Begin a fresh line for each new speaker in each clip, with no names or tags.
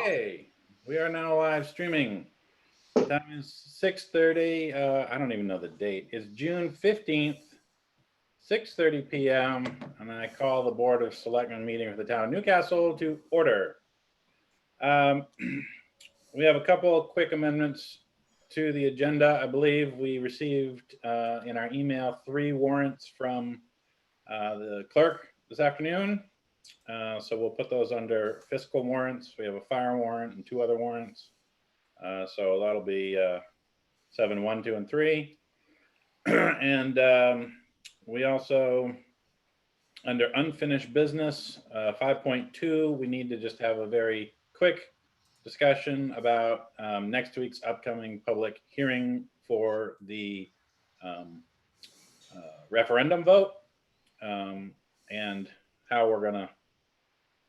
Okay, we are now live streaming. Time is 6:30. I don't even know the date. It's June 15th, 6:30 p.m. And I call the Board of Selectmen meeting of the town of Newcastle to order. We have a couple of quick amendments to the agenda. I believe we received in our email 3 warrants from the clerk this afternoon. So we'll put those under fiscal warrants. We have a fire warrant and 2 other warrants. So that'll be 7, 1, 2, and 3. And we also, under unfinished business, 5.2, we need to just have a very quick discussion about next week's upcoming public hearing for the referendum vote and how we're going to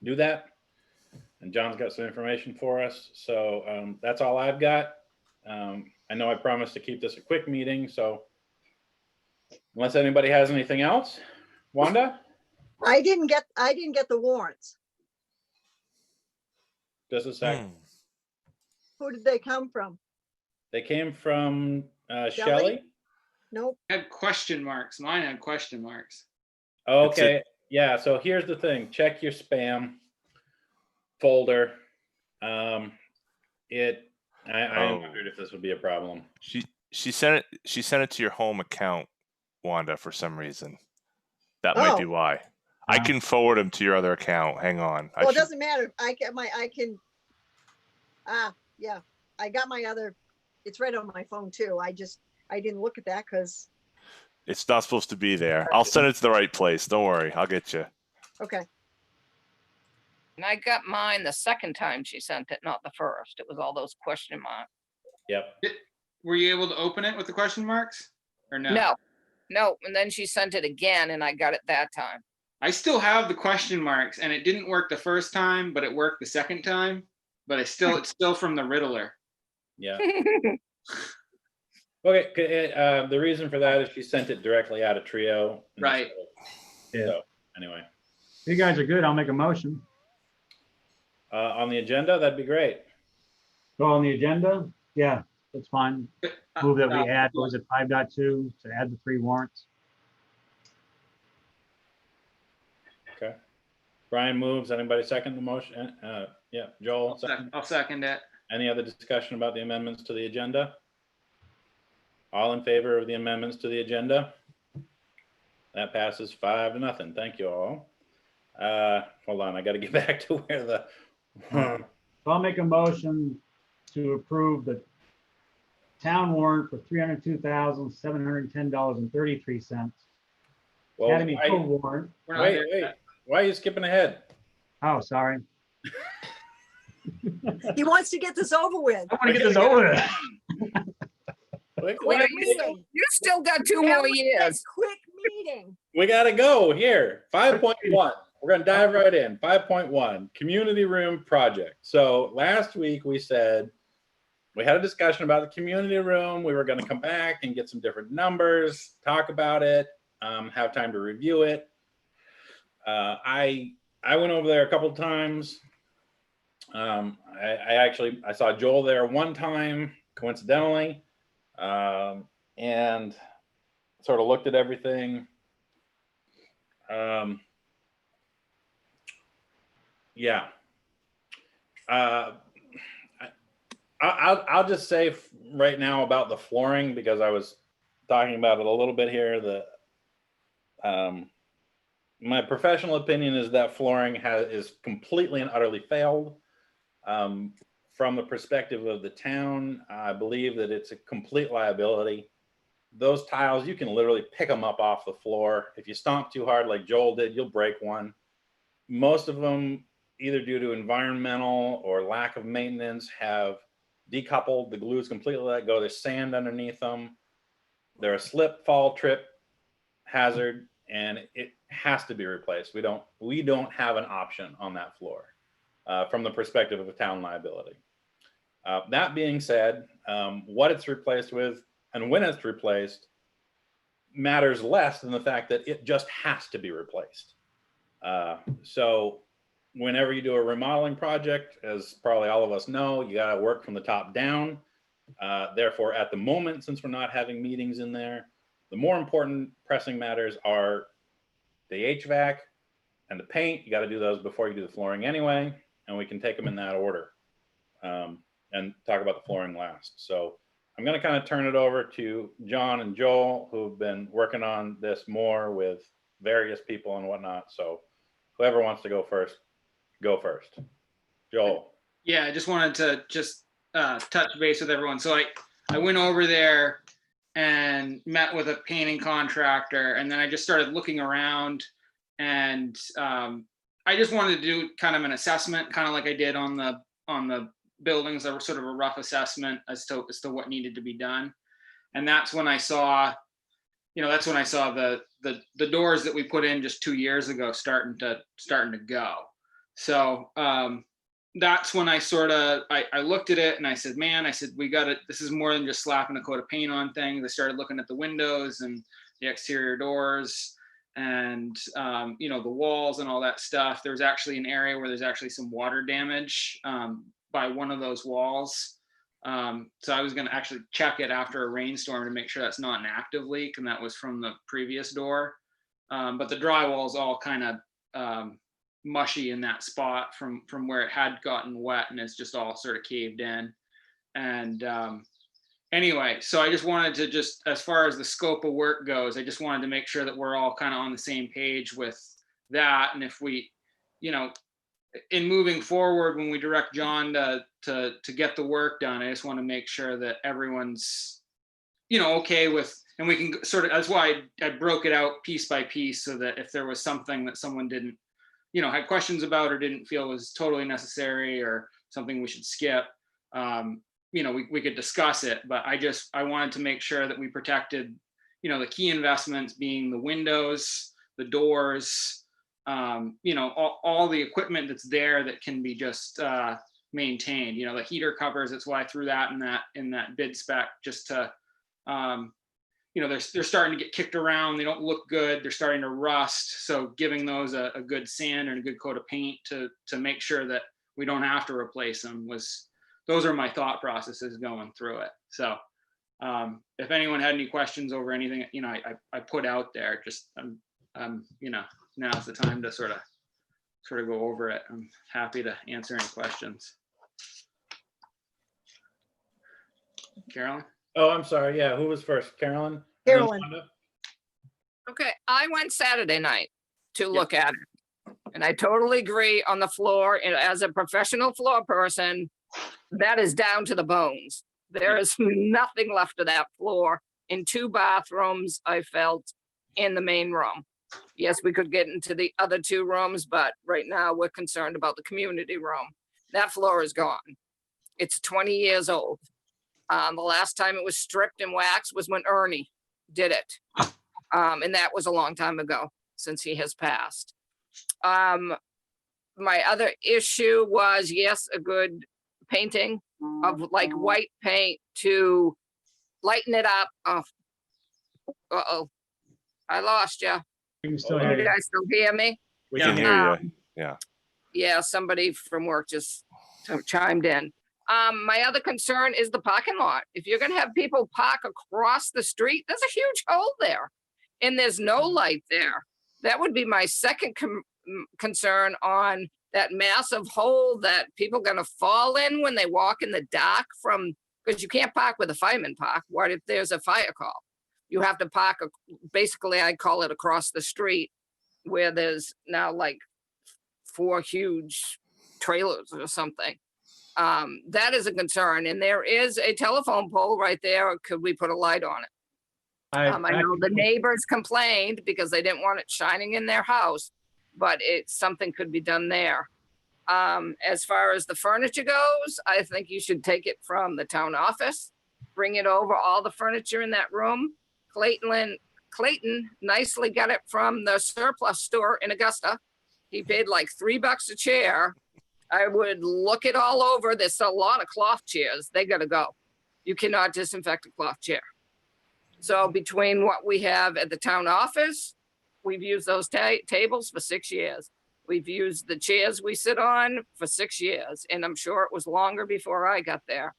do that. And John's got some information for us. So that's all I've got. I know I promised to keep this a quick meeting. So unless anybody has anything else, Wanda?
I didn't get the warrants.
Just a second.
Who did they come from?
They came from
Shelley?
Shelley.
Nope.
Had question marks. Mine had question marks.
Okay. Yeah. So here's the thing. Check your spam folder. I wondered if this would be a problem.
She sent it to your home account, Wanda, for some reason. That might be why. I can forward them to your other account. Hang on.
Well, it doesn't matter. I got my other, it's right on my phone too. I didn't look at that because
it's not supposed to be there. I'll send it to the right place. Don't worry. I'll get you.
Okay.
And I got mine the second time she sent it, not the first. It was all those question marks.
Yep.
Were you able to open it with the question marks or no?
No. And then she sent it again and I got it that time.
I still have the question marks and it didn't work the first time, but it worked the second time. But it's still from the Riddler.
Yeah. Okay. The reason for that is she sent it directly out of Trio.
Right.
Yeah. So anyway.
If you guys are good, I'll make a motion.
On the agenda, that'd be great.
Go on the agenda? Yeah, that's fine. Move that we add, what was it, 5.2 to add the 3 warrants?
Okay. Brian moves. Anybody second the motion? Yeah, Joel.
I'll second it.
Any other discussion about the amendments to the agenda? All in favor of the amendments to the agenda? That passes 5-0. Thank you all. Hold on, I got to get back to where the.
So I'll make a motion to approve the town warrant for $302,710.33.
Well,
Academy Code warrant.
Wait. Why are you skipping ahead?
Oh, sorry.
He wants to get this over with.
I want to get this over with.
Wait, you still got 2 more years.
Quick meeting.
We got to go here. 5.1. We're going to dive right in. 5.1, community room project. So last week we said we had a discussion about the community room. We were going to come back and get some different numbers, talk about it, have time to review it. I went over there a couple of times. I saw Joel there one time, coincidentally, and sort of looked at everything. Yeah. I'll just say right now about the flooring, because I was talking about it a little bit here. My professional opinion is that flooring is completely and utterly failed. From the perspective of the town, I believe that it's a complete liability. Those tiles, you can literally pick them up off the floor. If you stomp too hard like Joel did, you'll break one. Most of them, either due to environmental or lack of maintenance, have decoupled. The glue's completely let go. There's sand underneath them. They're a slip, fall, trip hazard, and it has to be replaced. We don't have an option on that floor from the perspective of a town liability. That being said, what it's replaced with and when it's replaced matters less than the fact that it just has to be replaced. So whenever you do a remodeling project, as probably all of us know, you got to work from the top down. Therefore, at the moment, since we're not having meetings in there, the more important pressing matters are the HVAC and the paint. You got to do those before you do the flooring anyway, and we can take them in that order, and talk about the flooring last. So I'm going to kind of turn it over to John and Joel, who've been working on this more with various people and whatnot. So whoever wants to go first, go first. Joel.
Yeah, I just wanted to touch base with everyone. So I went over there and met with a painting contractor, and then I just started looking around, and I just wanted to do kind of an assessment, kind of like I did on the buildings. That were sort of a rough assessment as to what needed to be done. And that's when I saw, the doors that we put in just 2 years ago starting to go. So that's when I looked at it and I said, man, we got it. This is more than just slapping a coat of paint on things. I started looking at the windows and the exterior doors and, the walls and all that stuff. There's actually an area where there's actually some water damage by one of those walls. So I was going to actually check it after a rainstorm to make sure that's not an active leak. And that was from the previous door. But the drywall is all kind of mushy in that spot from where it had gotten wet, and it's just all sort of caved in. And anyway, so I just wanted to as far as the scope of work goes, I just wanted to make sure that we're all kind of on the same page with that. And if we, in moving forward, when we direct John to get the work done, I just want to make sure that everyone's, okay with, and we can sort of, that's why I broke it out piece by piece, so that if there was something that someone didn't, had questions about or didn't feel was totally necessary or something we should skip, we could discuss it. But I wanted to make sure that we protected, the key investments being the windows, the doors, all the equipment that's there that can be just maintained. The heater covers. That's why I threw that in that bid spec, just to, they're starting to get kicked around. They don't look good. They're starting to rust. So giving those a good sand and a good coat of paint to make sure that we don't have to replace them those are my thought processes going through it. So if anyone had any questions over anything, I put out there, just, now's the time to sort of go over it. I'm happy to answer any questions. Carolyn?
Oh, I'm sorry. Yeah, who was first? Carolyn?
Carolyn.
Okay, I went Saturday night to look at it. And I totally agree on the floor. And as a professional floor person, that is down to the bones. There is nothing left of that floor. In 2 bathrooms, I felt, in the main room. Yes, we could get into the other 2 rooms, but right now we're concerned about the community room. That floor is gone. It's 20 years old. The last time it was stripped and waxed was when Ernie did it. And that was a long time ago, since he has passed. My other issue was, yes, a good painting of like white paint to lighten it up. Oh, uh-oh, I lost you.
We can still
You
hear you.
guys still hear me?
We can hear you. Yeah.
Yeah, somebody from work just chimed in. My other concern is the parking lot. If you're gonna have people park across the street, there's a huge hole there and there's no light there. That would be my second concern on that massive hole that people are gonna fall in when they walk in the dark because you can't park where the firemen park. What if there's a fire call? You have to park, basically, I call it across the street, where there's now like 4 huge trailers or something. That is a concern. And there is a telephone pole right there. Could we put a light on it? I know the neighbors complained because they didn't want it shining in their house, but something could be done there. As far as the furniture goes, I think you should take it from the town office, bring it over, all the furniture in that room. Clayton nicely got it from the surplus store in Augusta. He paid like $3 a chair. I would look it all over. There's a lot of cloth chairs. They gotta go. You cannot disinfect a cloth chair. So between what we have at the town office, we've used those tables for 6 years. We've used the chairs we sit on for 6 years, and I'm sure it was longer before I got there.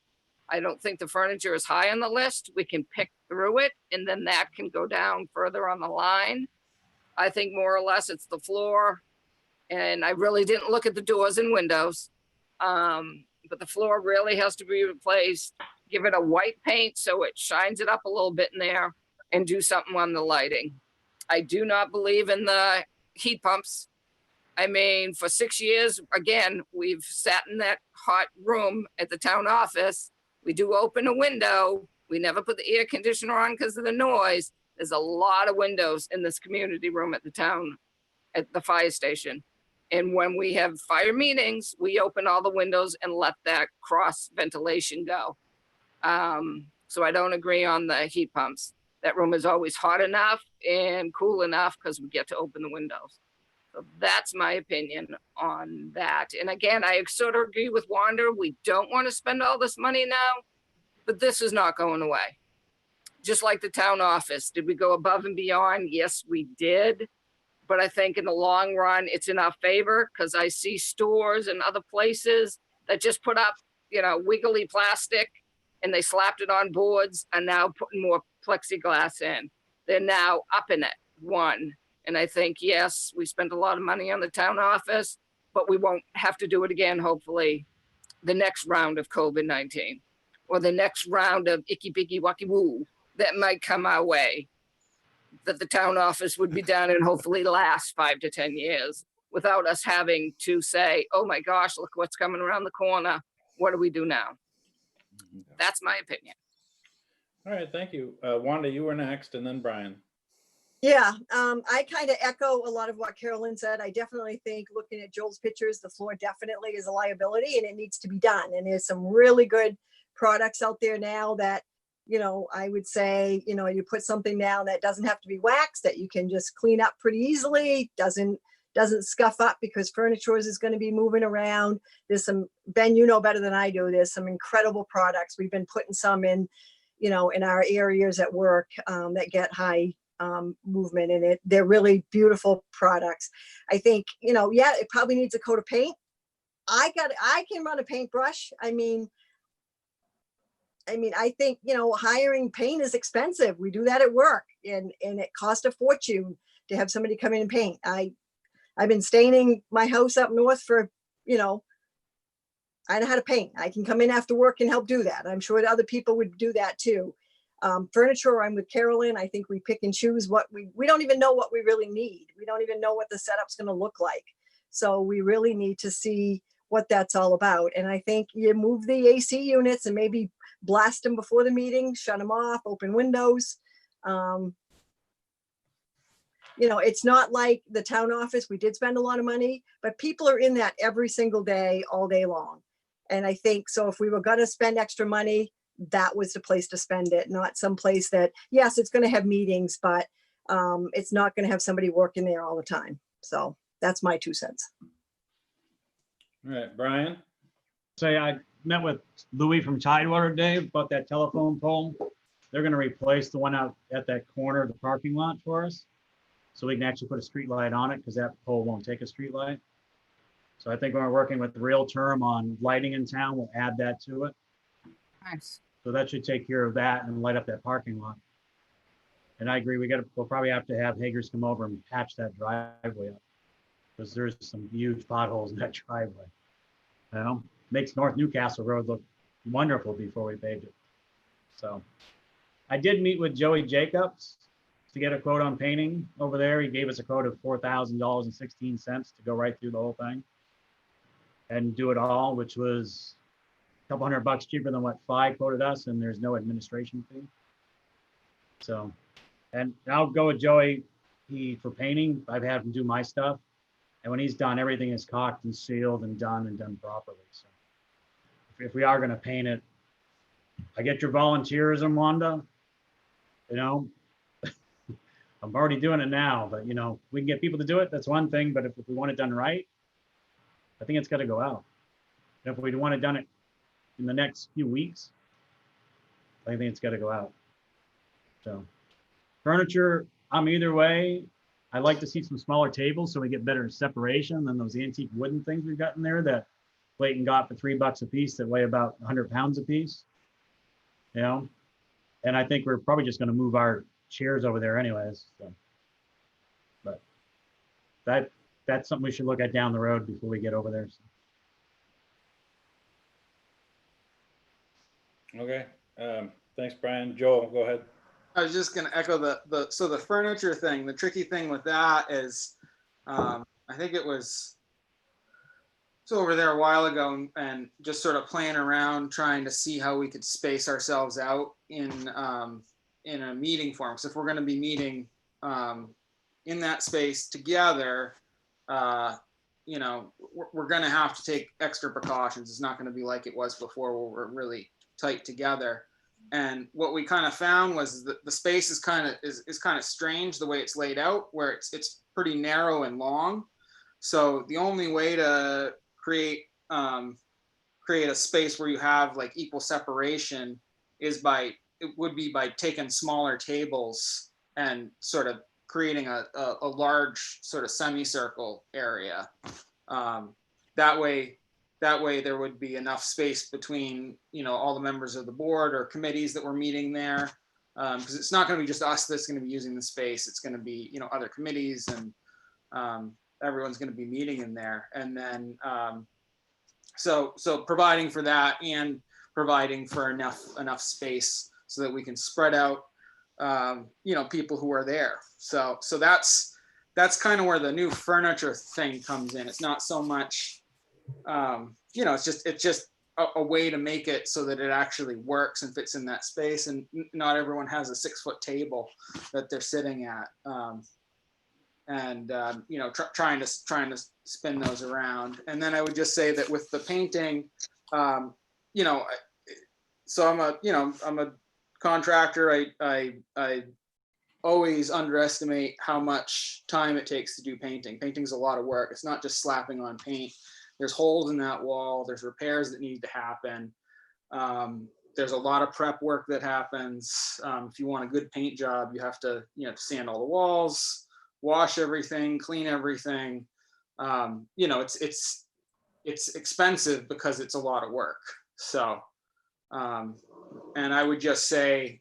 I don't think the furniture is high on the list. We can pick through it, and then that can go down further on the line. I think more or less it's the floor, and I really didn't look at the doors and windows. But the floor really has to be replaced. Give it a white paint so it shines it up a little bit in there, and do something on the lighting. I do not believe in the heat pumps. I mean, for 6 years, again, we've sat in that hot room at the town office. We do open a window. We never put the air conditioner on because of the noise. There's a lot of windows in this community room at the town, at the fire station. And when we have fire meetings, we open all the windows and let that cross ventilation go. So I don't agree on the heat pumps. That room is always hot enough and cool enough because we get to open the windows. So that's my opinion on that. And again, I sort of agree with Wanda. We don't want to spend all this money now, but this is not going away. Just like the town office. Did we go above and beyond? Yes, we did. But I think in the long run, it's in our favor because I see stores and other places that just put up, wiggly plastic and they slapped it on boards and now putting more plexiglass in. They're now upping it, one. And I think, yes, we spent a lot of money on the town office, but we won't have to do it again, hopefully, the next round of COVID-19 or the next round of icky bicky wacky woo that might come our way, that the town office would be done and hopefully last 5 to 10 years without us having to say, oh my gosh, look what's coming around the corner. What do we do now? That's my opinion.
All right, thank you. Wanda, you were next, and then Brian.
Yeah, I kind of echo a lot of what Carolyn said. I definitely think looking at Joel's pictures, the floor definitely is a liability and it needs to be done. And there's some really good products out there now that, I would say, you put something down that doesn't have to be waxed, that you can just clean up pretty easily, doesn't scuff up because furniture is going to be moving around. There's some, Ben, better than I do. There's some incredible products. We've been putting some in, in our areas at work that get high movement in it. They're really beautiful products. I think, it probably needs a coat of paint. I can run a paintbrush. I think, hiring paint is expensive. We do that at work and it costs a fortune to have somebody come in and paint. I've been staining my house up north for, I know how to paint. I can come in after work and help do that. I'm sure that other people would do that too. Furniture, I'm with Carolyn. I think we pick and choose what we don't even know what we really need. We don't even know what the setup's going to look like. So we really need to see what that's all about. And I think you move the AC units and maybe blast them before the meeting, shut them off, open windows. It's not like the town office. We did spend a lot of money, but people are in that every single day, all day long. And I think, so if we were going to spend extra money, that was the place to spend it, not some place that, yes, it's going to have meetings, but it's not going to have somebody working there all the time. So that's my 2 cents.
All right, Brian.
Say I met with Louis from Tidewater today about that telephone pole. They're going to replace the one out at that corner of the parking lot for us, so we can actually put a street light on it because that pole won't take a street light. So I think we're working with the Real Term on lighting in town. We'll add that to it.
Nice.
So that should take care of that and light up that parking lot. And I agree, we'll probably have to have Hager's come over and patch that driveway up because there's some huge potholes in that driveway. Makes North Newcastle Road look wonderful before we paved it. So I did meet with Joey Jacobs to get a quote on painting over there. He gave us a quote of $4,000.16 to go right through the whole thing and do it all, which was a couple $100 cheaper than what Phi quoted us, and there's no administration fee. So, and I'll go with Joey. For painting, I've had him do my stuff, and when he's done, everything is caulked and sealed and done properly. So, if we are going to paint it, I get your volunteerism, Wanda. I'm already doing it now, but we can get people to do it. That's one thing, but if we want it done right, I think it's got to go out. And if we want it done in the next few weeks, I think it's got to go out. So furniture, I'm either way. I'd like to see some smaller tables so we get better separation than those antique wooden things we've got in there that Clayton got for $3 a piece that weigh about 100 pounds a piece. You know, and I think we're probably just going to move our chairs over there anyways. So. But that's something we should look at down the road before we get over there.
Okay. Thanks, Brian. Joel, go ahead.
I was just going to echo the furniture thing. The tricky thing with that is, I think it was over there a while ago, and just sort of playing around trying to see how we could space ourselves out in a meeting forum. So if we're going to be meeting in that space together, you know, we're going to have to take extra precautions. It's not going to be like it was before, where we're really tight together. And what we kind of found was that the space is kind of strange the way it's laid out, where it's pretty narrow and long. So the only way to create a space where you have like equal separation would be by taking smaller tables and sort of creating a large sort of semicircle area. That way there would be enough space between, you know, all the members of the board or committees that were meeting there. Because it's not going to be just us that's going to be using the space. It's going to be, you know, other committees, and everyone's going to be meeting in there. And then, so providing for that and providing for enough space so that we can spread out, you know, people who are there. So that's kind of where the new furniture thing comes in. It's not so much, you know, it's just a way to make it so that it actually works and fits in that space, and not everyone has a 6-foot table that they're sitting at, you know, trying to spin those around. And then I would just say that with the painting, you know, so I'm a contractor. I always underestimate how much time it takes to do painting. Painting's a lot of work. It's not just slapping on paint. There's holes in that wall. There's repairs that need to happen. There's a lot of prep work that happens. If you want a good paint job, you have to, you know, sand all the walls, wash everything, clean everything. You know, it's expensive because it's a lot of work. So, and I would just say,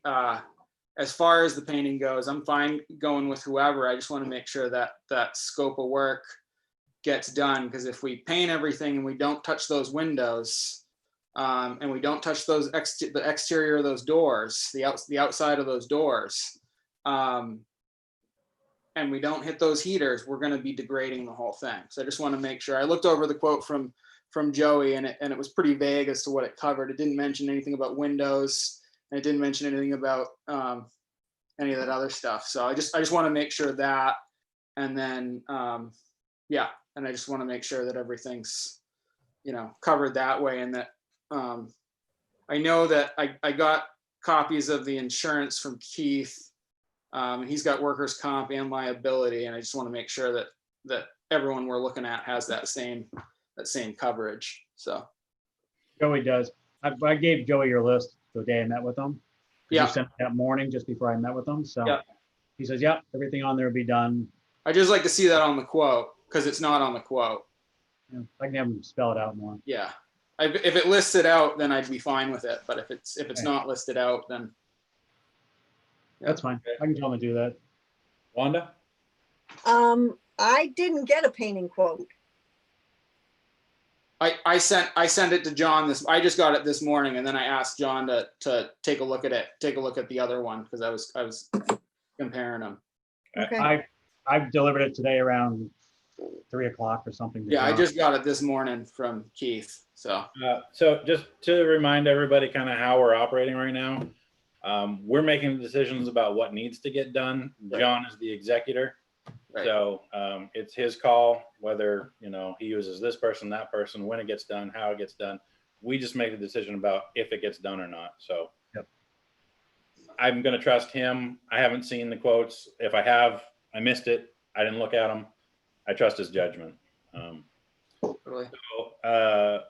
as far as the painting goes, I'm fine going with whoever. I just want to make sure that that scope of work gets done, because if we paint everything and we don't touch those windows, and we don't touch those the exterior of those doors, the outside of those doors, and we don't hit those heaters, we're going to be degrading the whole thing. So I just want to make sure. I looked over the quote from Joey, and it was pretty vague as to what it covered. It didn't mention anything about windows, and it didn't mention anything about any of that other stuff. So I just want to make sure that, and then yeah, and I just want to make sure that everything's, you know, covered that way. And that I know that I got copies of the insurance from Keith, and he's got workers' comp and liability, and I just want to make sure that everyone we're looking at has that same coverage. So
Joey does. I gave Joey your list the day I met with him.
Yeah.
You sent it that morning just before I met with him. So
Yeah.
He says, "Yep, everything on there will be done."
I just like to see that on the quote, because it's not on the quote.
Yeah, I can have him spell it out more.
Yeah. If it lists it out, then I'd be fine with it. But if it's
Okay.
not listed out, then
That's fine. I can tell him to do that.
Wanda?
I didn't get a painting quote.
I sent it to John I just got it this morning, and then I asked John to take a look at it, take a look at the other one, because I was comparing them.
Okay.
I've delivered it today around 3 o'clock or something.
Yeah, I just got it this morning from Keith. So
So just to remind everybody kind of how we're operating right now, we're making decisions about what needs to get done.
Right.
John is the executor.
right.
So it's his call whether, you know, he uses this person, that person, when it gets done, how it gets done. We just make the decision about if it gets done or not. So
Yep.
I'm going to trust him. I haven't seen the quotes. If I have, I missed it. I didn't look at them. I trust his judgment.
Totally.
So,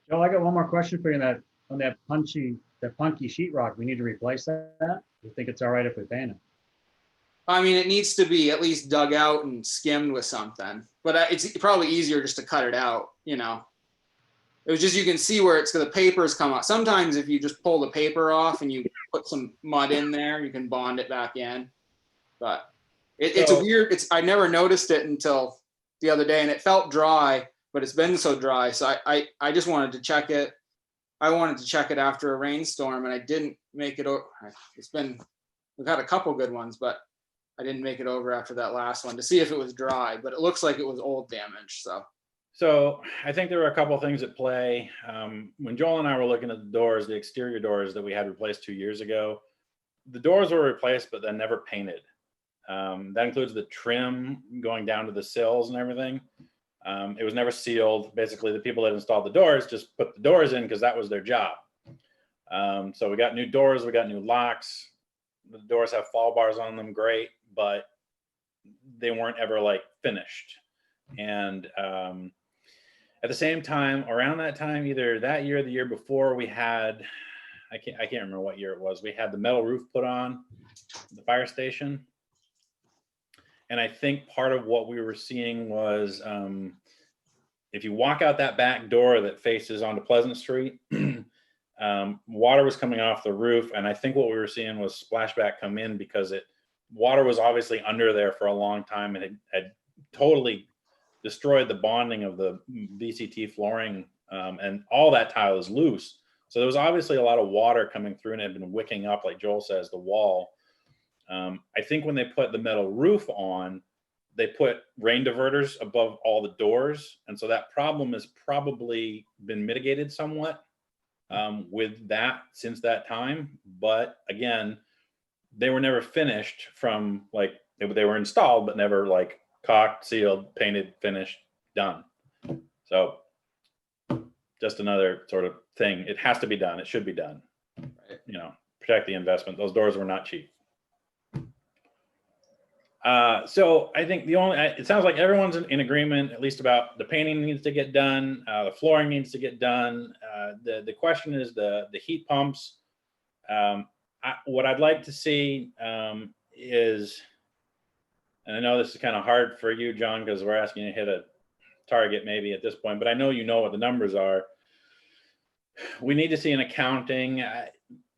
Joe, I got one more question for you. On that punky sheetrock, we need to replace that. You think it's all right if we paint it?
I mean, it needs to be at least dug out and skimmed with something, but it's probably easier just to cut it out, you know. It was just, you can see where the papers come out. Sometimes if you just pull the paper off and you put some mud in there, you can bond it back in. But it's a
So-
weird, I never noticed it until the other day, and it felt dry, but it's been so dry. So I just wanted to check it. I wanted to check it after a rainstorm, and I didn't make it over. We've had a couple good ones, but I didn't make it over after that last one to see if it was dry, but it looks like it was old damage.
So I think there were a couple of things at play. When Joel and I were looking at the doors, the exterior doors that we had replaced 2 years ago, the doors were replaced, but then never painted. That includes the trim going down to the sills and everything. It was never sealed. Basically, the people that installed the doors just put the doors in because that was their job. So we got new doors, we got new locks. The doors have fall bars on them, great, but they weren't ever like finished. And at the same time, around that time, either that year or the year before, we had, I can't remember what year it was, we had the metal roof put on the fire station. And I think part of what we were seeing was if you walk out that back door that faces onto Pleasant Street, water was coming off the roof. And I think what we were seeing was splashback come in because water was obviously under there for a long time, and it had totally destroyed the bonding of the VCT flooring, and all that tile is loose. So there was obviously a lot of water coming through, and it had been wicking up, like Joel says, the wall. I think when they put the metal roof on, they put rain diverters above all the doors. And so that problem has probably been mitigated somewhat with that since that time. But again, they were never finished from like, they were installed, but never like caulked, sealed, painted, finished, done. So just another sort of thing. It has to be done. It should be done. Right. You know, protect the investment. Those doors were not cheap. So I think it sounds like everyone's in agreement, at least about the painting needs to get done. The flooring needs to get done. The question is the heat pumps. What I'd like to see is, and I know this is kind of hard for you, John, because we're asking you to hit a target maybe at this point, but I know you know what the numbers are. We need to see an accounting.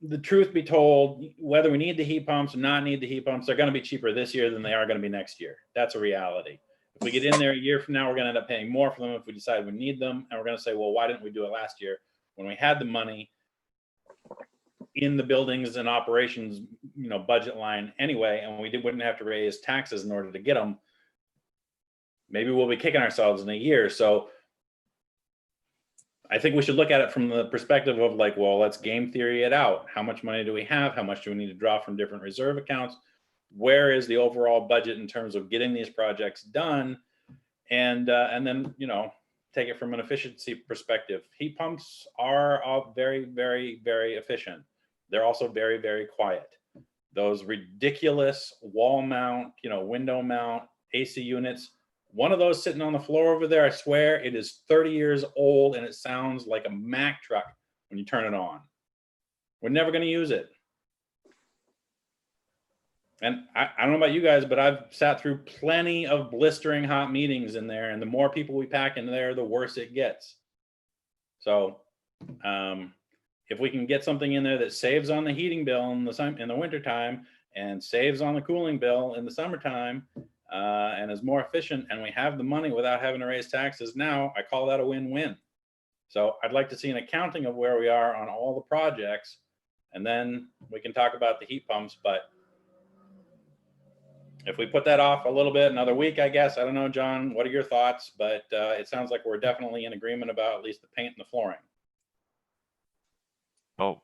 The truth be told, whether we need the heat pumps or not need the heat pumps, they're going to be cheaper this year than they are going to be next year. That's a reality. If we get in there a year from now, we're going to end up paying more for them if we decide we need them. And we're going to say, well, why didn't we do it last year when we had the money in the buildings and operations, budget line anyway, and we wouldn't have to raise taxes in order to get them? Maybe we'll be kicking ourselves in a year. So I think we should look at it from the perspective of like, well, let's game theory it out. How much money do we have? How much do we need to draw from different reserve accounts? Where is the overall budget in terms of getting these projects done? And then, take it from an efficiency perspective. Heat pumps are all very, very, very efficient. They're also very, very quiet. Those ridiculous wall mount, window mount AC units, one of those sitting on the floor over there, I swear it is 30 years old and it sounds like a Mack truck when you turn it on. We're never going to use it. And I don't know about you guys, but I've sat through plenty of blistering hot meetings in there, and the more people we pack in there, the worse it gets. So if we can get something in there that saves on the heating bill in the wintertime and saves on the cooling bill in the summertime, and is more efficient, and we have the money without having to raise taxes now, I call that a win-win. So I'd like to see an accounting of where we are on all the projects, and then we can talk about the heat pumps. But if we put that off a little bit, another week, I guess, I don't know, John, what are your thoughts? But it sounds like we're definitely in agreement about at least the paint and the flooring.
Well,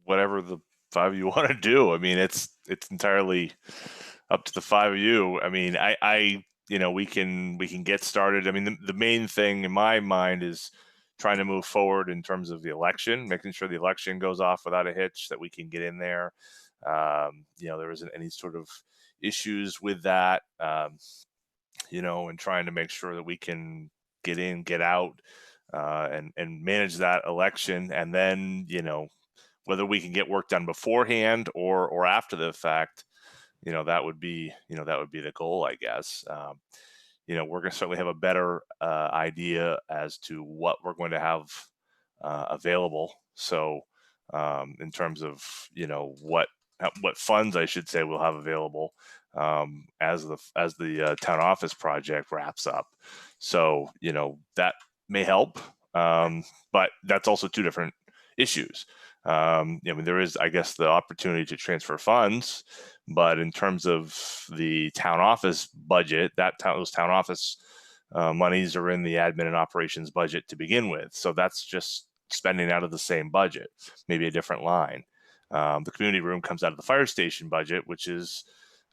whatever the five of you want to do. I mean, it's entirely up to the five of you. I mean, we can get started. I mean, the main thing in my mind is trying to move forward in terms of the election, making sure the election goes off without a hitch, that we can get in there. There isn't any sort of issues with that, and trying to make sure that we can get in, get out, and manage that election. And then, whether we can get work done beforehand or after the fact, that would be, the goal, I guess. We're going to certainly have a better idea as to what we're going to have available. So, in terms of, what funds, I should say, we'll have available as the town office project wraps up. So, that may help, but that's also two different issues. There is, I guess, the opportunity to transfer funds, but in terms of the town office budget, those town office monies are in the admin and operations budget to begin with. So that's just spending out of the same budget, maybe a different line. The community room comes out of the fire station budget, which is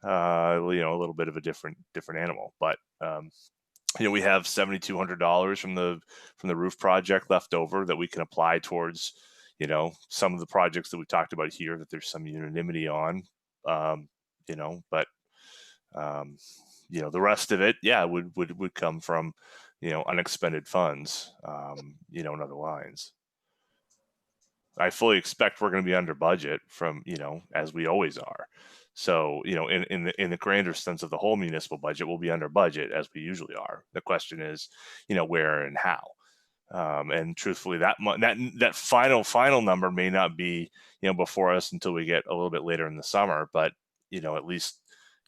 a little bit of a different animal. But we have $7,200 from the roof project left over that we can apply towards some of the projects that we talked about here that there's some unanimity on. But the rest of it, would come from unexpended funds, in other lines. I fully expect we're going to be under budget from, as we always are. So, in the grander sense of the whole municipal budget, we'll be under budget as we usually are. The question is, where and how. And truthfully, that final number may not be, before us until we get a little bit later in the summer. But, at least,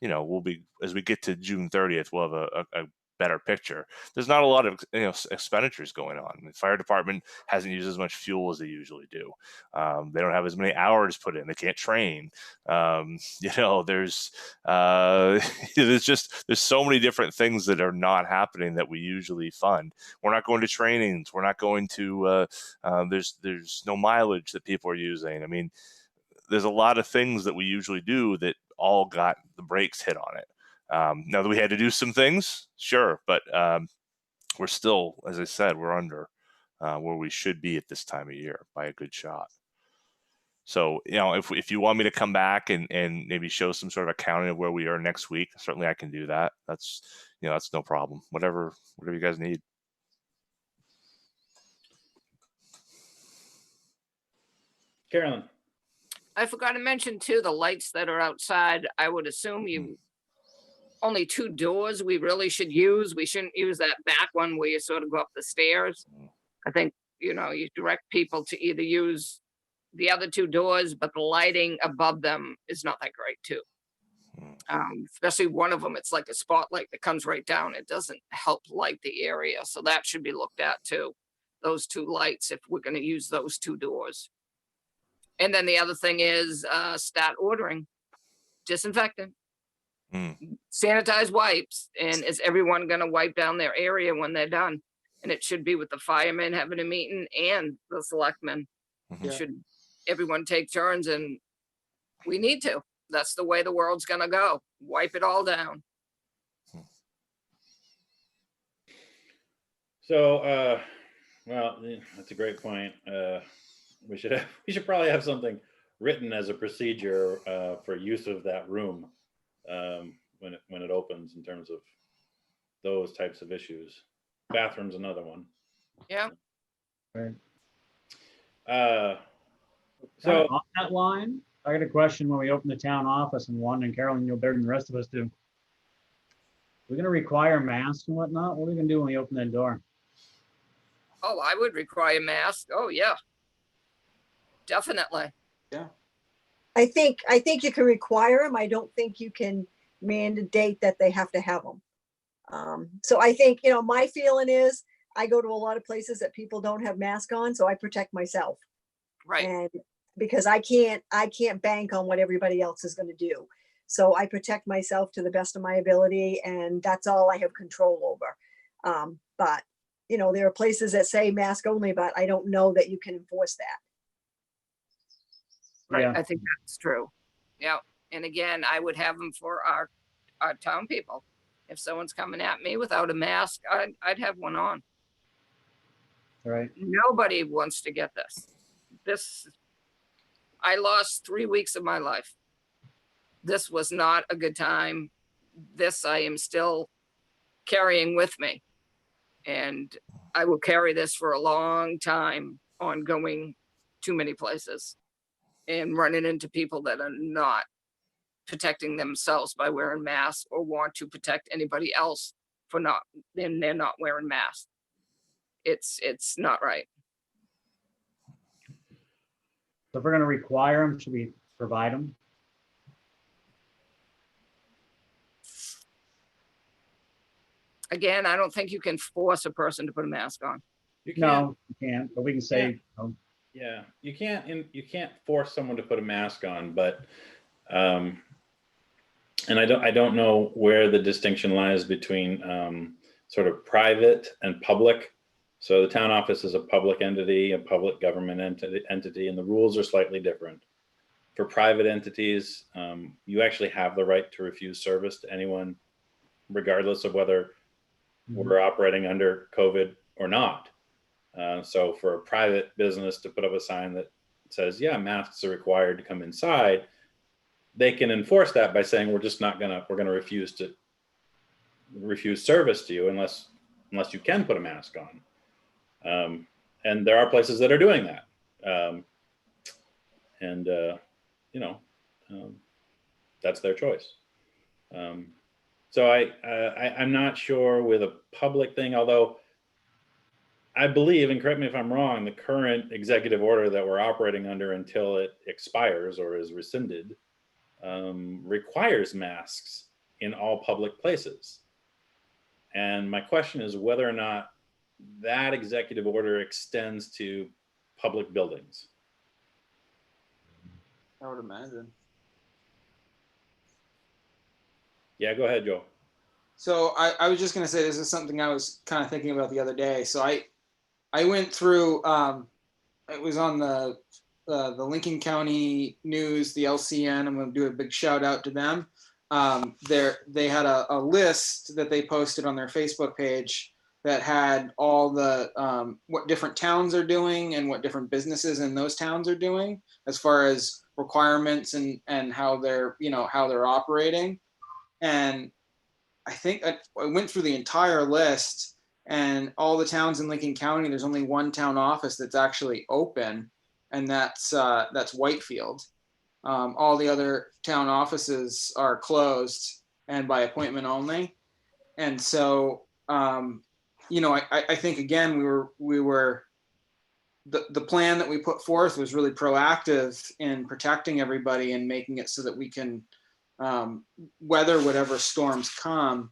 we'll be, as we get to June 30th, we'll have a better picture. There's not a lot of expenditures going on. The fire department hasn't used as much fuel as they usually do. They don't have as many hours put in. They can't train. There's there's so many different things that are not happening that we usually fund. We're not going to trainings. We're not going to. There's no mileage that people are using. I mean, there's a lot of things that we usually do that all got the brakes hit on it. Now that we had to do some things, sure, but we're still, as I said, we're under where we should be at this time of year by a good shot. So, if you want me to come back and maybe show some sort of accounting of where we are next week, certainly I can do that. That's no problem. Whatever you guys need.
Carolyn.
I forgot to mention too, the lights that are outside, I would assume only two doors we really should use. We shouldn't use that back one where you sort of go up the stairs. I think, you direct people to either use the other two doors, but the lighting above them is not that great too. Especially one of them, it's like a spotlight that comes right down. It doesn't help light the area. So that should be looked at too. Those two lights, if we're going to use those two doors. And then the other thing is start ordering disinfectant. Sanitized wipes. And is everyone going to wipe down their area when they're done? And it should be with the firemen having a meeting and the selectmen. Should everyone take turns, and we need to. That's the way the world's going to go. Wipe it all down.
So, well, that's a great point. We should probably have something written as a procedure for use of that room when it opens, in terms of those types of issues. Bathroom's another one.
Yeah.
Right.
So
on that line, I got a question. When we open the town office in one, and Carolyn, you'll better than the rest of us do. We're going to require masks and whatnot. What are we going to do when we open that door?
Oh, I would require masks. Oh, yeah. Definitely.
Yeah.
I think you can require them. I don't think you can mandate that they have to have them. So I think, my feeling is I go to a lot of places that people don't have masks on, so I protect myself.
Right.
And because I can't bank on what everybody else is going to do. So I protect myself to the best of my ability, and that's all I have control over. But, there are places that say mask only, but I don't know that you can enforce that.
Right.
Yeah.
I think that's true. Yeah. And again, I would have them for our town people. If someone's coming at me without a mask, I'd have one on.
Right.
Nobody wants to get this. I lost 3 weeks of my life. This was not a good time. This I am still carrying with me. And I will carry this for a long time on going too many places and running into people that are not protecting themselves by wearing masks or want to protect anybody else for not, then they're not wearing masks. It's not right.
So if we're gonna require them, should we provide them?
Again, I don't think you can force a person to put a mask on.
You can't.
No, you can't, but we can say,
Yeah, you can't force someone to put a mask on, but and I don't know where the distinction lies between sort of private and public. So the town office is a public entity, a public government entity, and the rules are slightly different. For private entities, you actually have the right to refuse service to anyone, regardless of whether we're operating under COVID or not. So for a private business to put up a sign that says, yeah, masks are required to come inside, they can enforce that by saying, we're going to refuse service to you unless you can put a mask on. And there are places that are doing that. That's their choice. So I'm not sure with a public thing, although I believe, and correct me if I'm wrong, the current executive order that we're operating under until it expires or is rescinded requires masks in all public places. And my question is whether or not that executive order extends to public buildings.
I would imagine.
Yeah, go ahead, Joe.
So I was just going to say, this is something I was kind of thinking about the other day. So I went through, it was on the Lincoln County News, the LCN. I'm going to do a big shout out to them. They had a list that they posted on their Facebook page that had all the what different towns are doing and what different businesses in those towns are doing as far as requirements and how they're operating. And I think I went through the entire list, and all the towns in Lincoln County, there's only one town office that's actually open, and that's Whitefield. All the other town offices are closed and by appointment only. And so, I think again, we were the plan that we put forth was really proactive in protecting everybody and making it so that we can weather whatever storms come.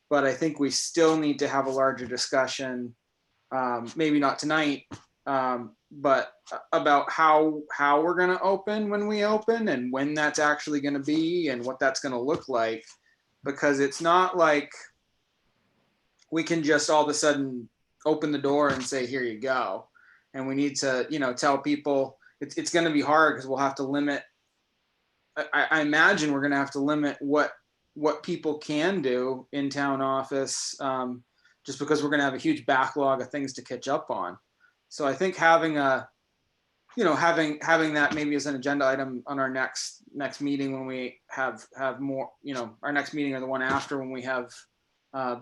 But I think we still need to have a larger discussion, maybe not tonight, but about how we're going to open when we open and when that's actually going to be and what that's going to look like. Because it's not like we can just all of a sudden open the door and say, here you go. And we need to, tell people it's going to be hard because we'll have to limit. I imagine we're going to have to limit what people can do in town office, just because we're going to have a huge backlog of things to catch up on. So I think having having that maybe as an agenda item on our next meeting when we have more, our next meeting or the one after when we have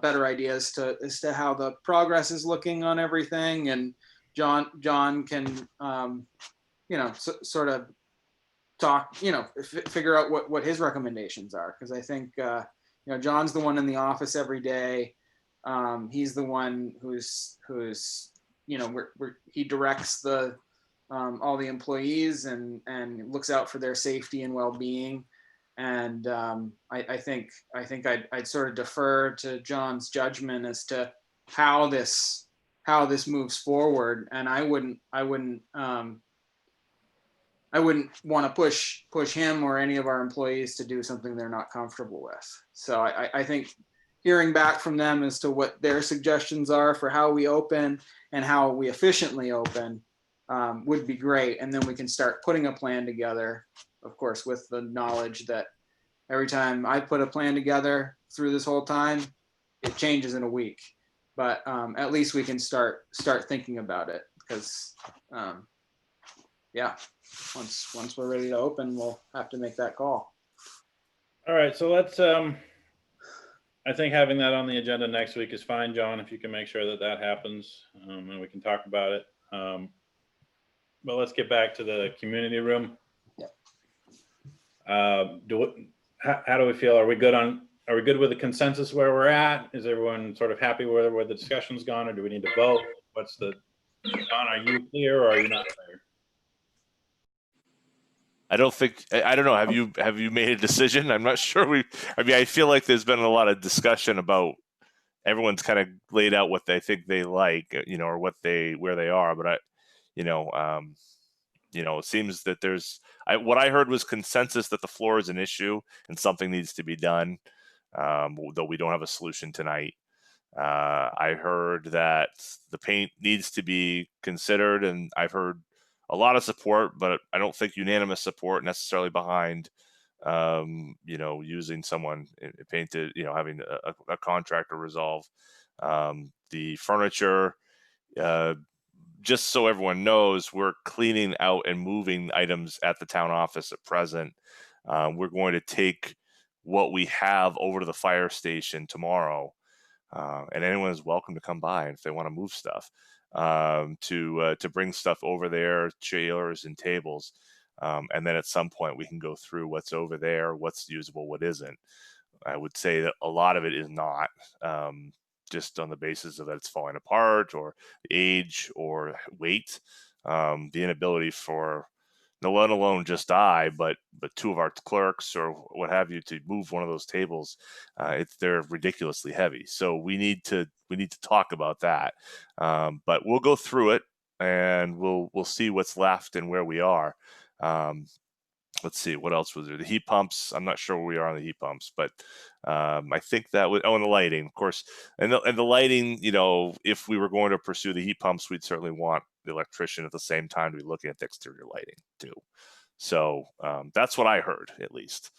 better ideas as to how the progress is looking on everything, and John can sort of talk, figure out what his recommendations are, because I think John's the one in the office every day. He's the one who's he directs the all the employees and looks out for their safety and well-being. And I think I'd sort of defer to John's judgment as to how this moves forward. And I wouldn't want to push him or any of our employees to do something they're not comfortable with. So I think hearing back from them as to what their suggestions are for how we open and how we efficiently open would be great. And then we can start putting a plan together, of course, with the knowledge that every time I put a plan together through this whole time, it changes in a week. But at least we can start thinking about it, because once we're ready to open, we'll have to make that call.
All right, so let's I think having that on the agenda next week is fine, John, if you can make sure that happens, and we can talk about it. But let's get back to the community room.
Yep.
how do we feel? Are we good with the consensus where we're at? Is everyone sort of happy where the discussion's gone, or do we need to vote? John, are you clear or are you not clear?
I don't think, I don't know. Have you made a decision? I'm not sure. I feel like there's been a lot of discussion about, everyone's kind of laid out what they think they like, or where they are. But it seems that what I heard was consensus that the floor is an issue and something needs to be done. Though we don't have a solution tonight. I heard that the paint needs to be considered, and I've heard a lot of support, but I don't think unanimous support necessarily behind, using someone painted, having a contractor resolve the furniture. Just so everyone knows, we're cleaning out and moving items at the town office at present. We're going to take what we have over to the fire station tomorrow. And anyone is welcome to come by if they want to move stuff, to bring stuff over there, chairs and tables. And then at some point we can go through what's over there, what's usable, what isn't. I would say that a lot of it is not, just on the basis of that it's falling apart or age or weight. The inability for, no, let alone just I, but two of our clerks or what have you to move one of those tables, they're ridiculously heavy. So we need to talk about that. But we'll go through it and we'll see what's left and where we are. Let's see, what else was there? The heat pumps. I'm not sure where we are on the heat pumps, but I think that was, and the lighting, of course, and the lighting. If we were going to pursue the heat pumps, we'd certainly want the electrician at the same time to be looking at the exterior lighting too. So that's what I heard, at least.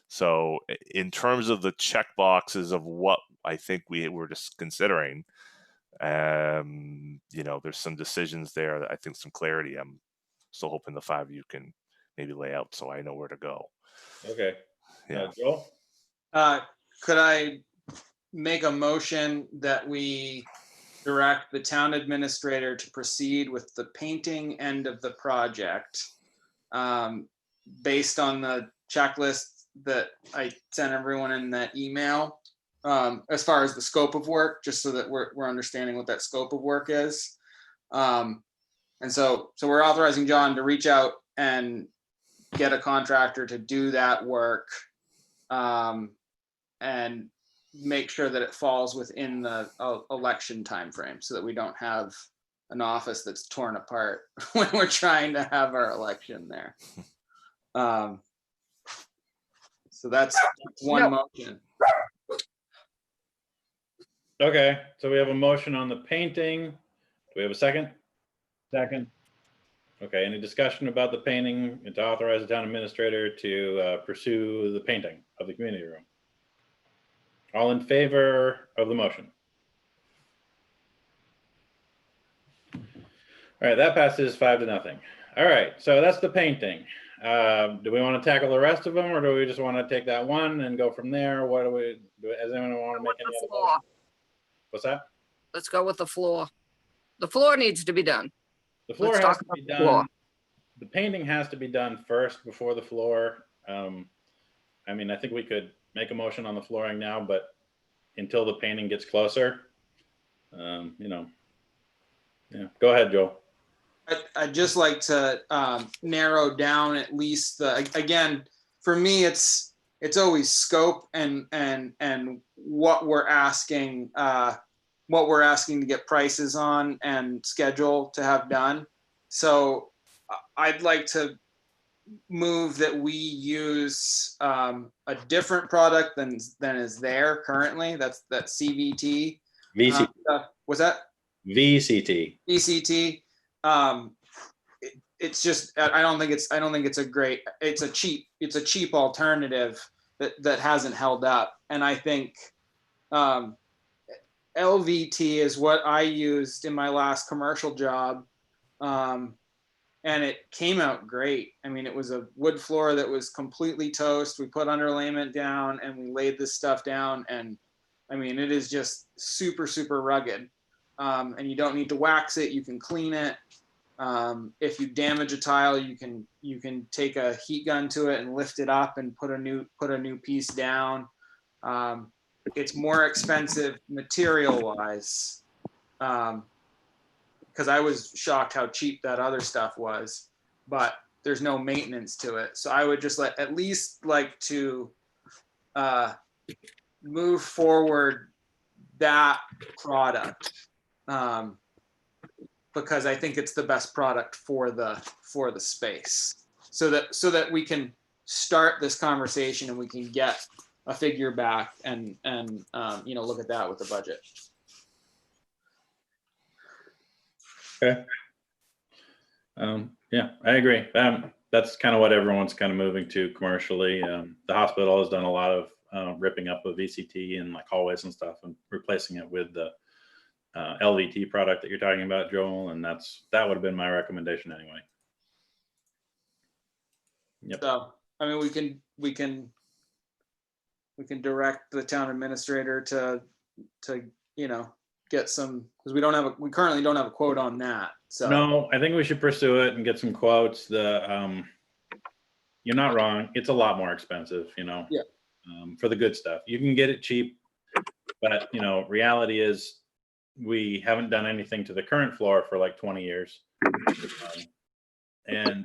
So in terms of the check boxes of what I think we were just considering, there's some decisions there that I think some clarity. I'm still hoping the five of you can maybe lay out so I know where to go.
Okay.
Yeah.
Joel?
Could I make a motion that we direct the town administrator to proceed with the painting end of the project, based on the checklist that I sent everyone in that email, as far as the scope of work, just so that we're understanding what that scope of work is. And so we're authorizing John to reach out and get a contractor to do that work, and make sure that it falls within the election timeframe, so that we don't have an office that's torn apart when we're trying to have our election there. So that's one motion.
Okay, so we have a motion on the painting. Do we have a second?
Second.
Okay, any discussion about the painting and to authorize the town administrator to pursue the painting of the community room? All in favor of the motion? All right, that passes 5-0. All right, so that's the painting. Do we want to tackle the rest of them, or do we just want to take that one and go from there? What do we do? Does anyone want to make any other motion? What's that?
Let's go with the floor. The floor needs to be done.
The floor
Let's
has
talk
to be
about the
done.
floor.
The painting has to be done first before the floor. I mean, I think we could make a motion on the flooring now, but until the painting gets closer, yeah. Go ahead, Joel.
I'd just like to narrow down at least again, for me, it's always scope and what we're asking to get prices on and schedule to have done. So I'd like to move that we use a different product than is there currently. That's CVT.
VCT.
Was that
VCT?
VCT. It's just I don't think it's a great. It's a cheap alternative that hasn't held up, and I think LVT is what I used in my last commercial job, and it came out great. I mean, it was a wood floor that was completely toast. We put underlayment down and we laid this stuff down, and I mean, it is just super rugged. And you don't need to wax it. You can clean it. If you damage a tile, you can take a heat gun to it and lift it up and put a new piece down. It's more expensive material wise, because I was shocked how cheap that other stuff was, but there's no maintenance to it. So I would just at least like to move forward that product, because I think it's the best product for the space, so that we can start this conversation and we can get a figure back and look at that with the budget.
Okay. Yeah, I agree. That's kind of what everyone's kind of moving to commercially. The hospital has done a lot of ripping up of VCT and like hallways and stuff and replacing it with the LVT product that you're talking about, Joel, and that would have been my recommendation anyway. Yep.
So, I mean, we can direct the town administrator to get some, because we currently don't have a quote on that. So
no, I think we should pursue it and get some quotes. You're not wrong. It's a lot more expensive,
Yeah.
For the good stuff. You can get it cheap, but reality is we haven't done anything to the current floor for like 20 years. And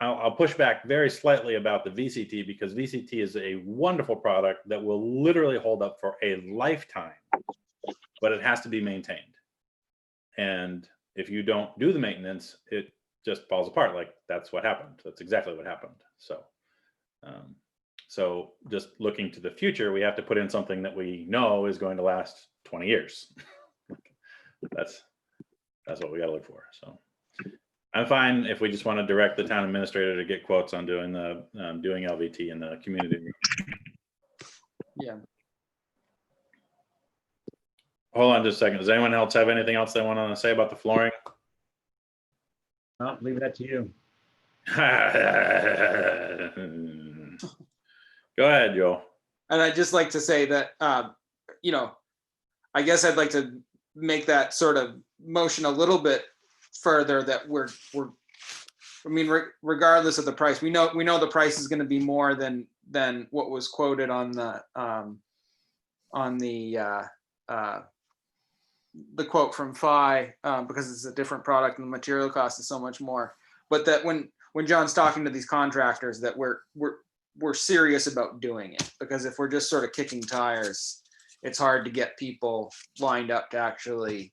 I'll push back very slightly about the VCT, because VCT is a wonderful product that will literally hold up for a lifetime, but it has to be maintained. And if you don't do the maintenance, it just falls apart. Like that's what happened. That's exactly what happened. So just looking to the future, we have to put in something that we know is going to last 20 years. That's what we got to look for. So I'm fine if we just want to direct the town administrator to get quotes on doing doing LVT in the community room.
yeah.
Hold on just a second. Does anyone else have anything else they want to say about the flooring?
I'll leave that to you.
Go ahead, Joel.
And I'd just like to say that, I guess I'd like to make that sort of motion a little bit further, that regardless of the price, we know the price is going to be more than what was quoted on the quote from Phi, because it's a different product and the material cost is so much more. But that when John's talking to these contractors, that we're serious about doing it, because if we're just sort of kicking tires, it's hard to get people lined up to actually,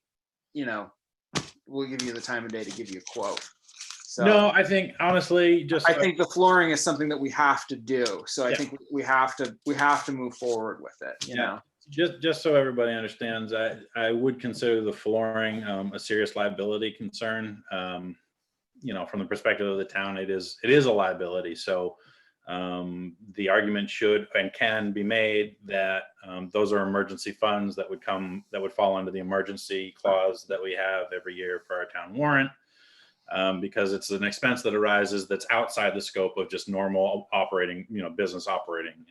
we'll give you the time of day to give you a quote. So
No, I think honestly,
I think the flooring is something that we have to do. So I
Yeah.
think we have to move forward with it,
Yeah. Just so everybody understands, I would consider the flooring a serious liability concern. From the perspective of the town, it is a liability. So the argument should and can be made that those are emergency funds that would fall under the emergency clause that we have every year for our town warrant, because it's an expense that arises that's outside the scope of just normal operating, business operating.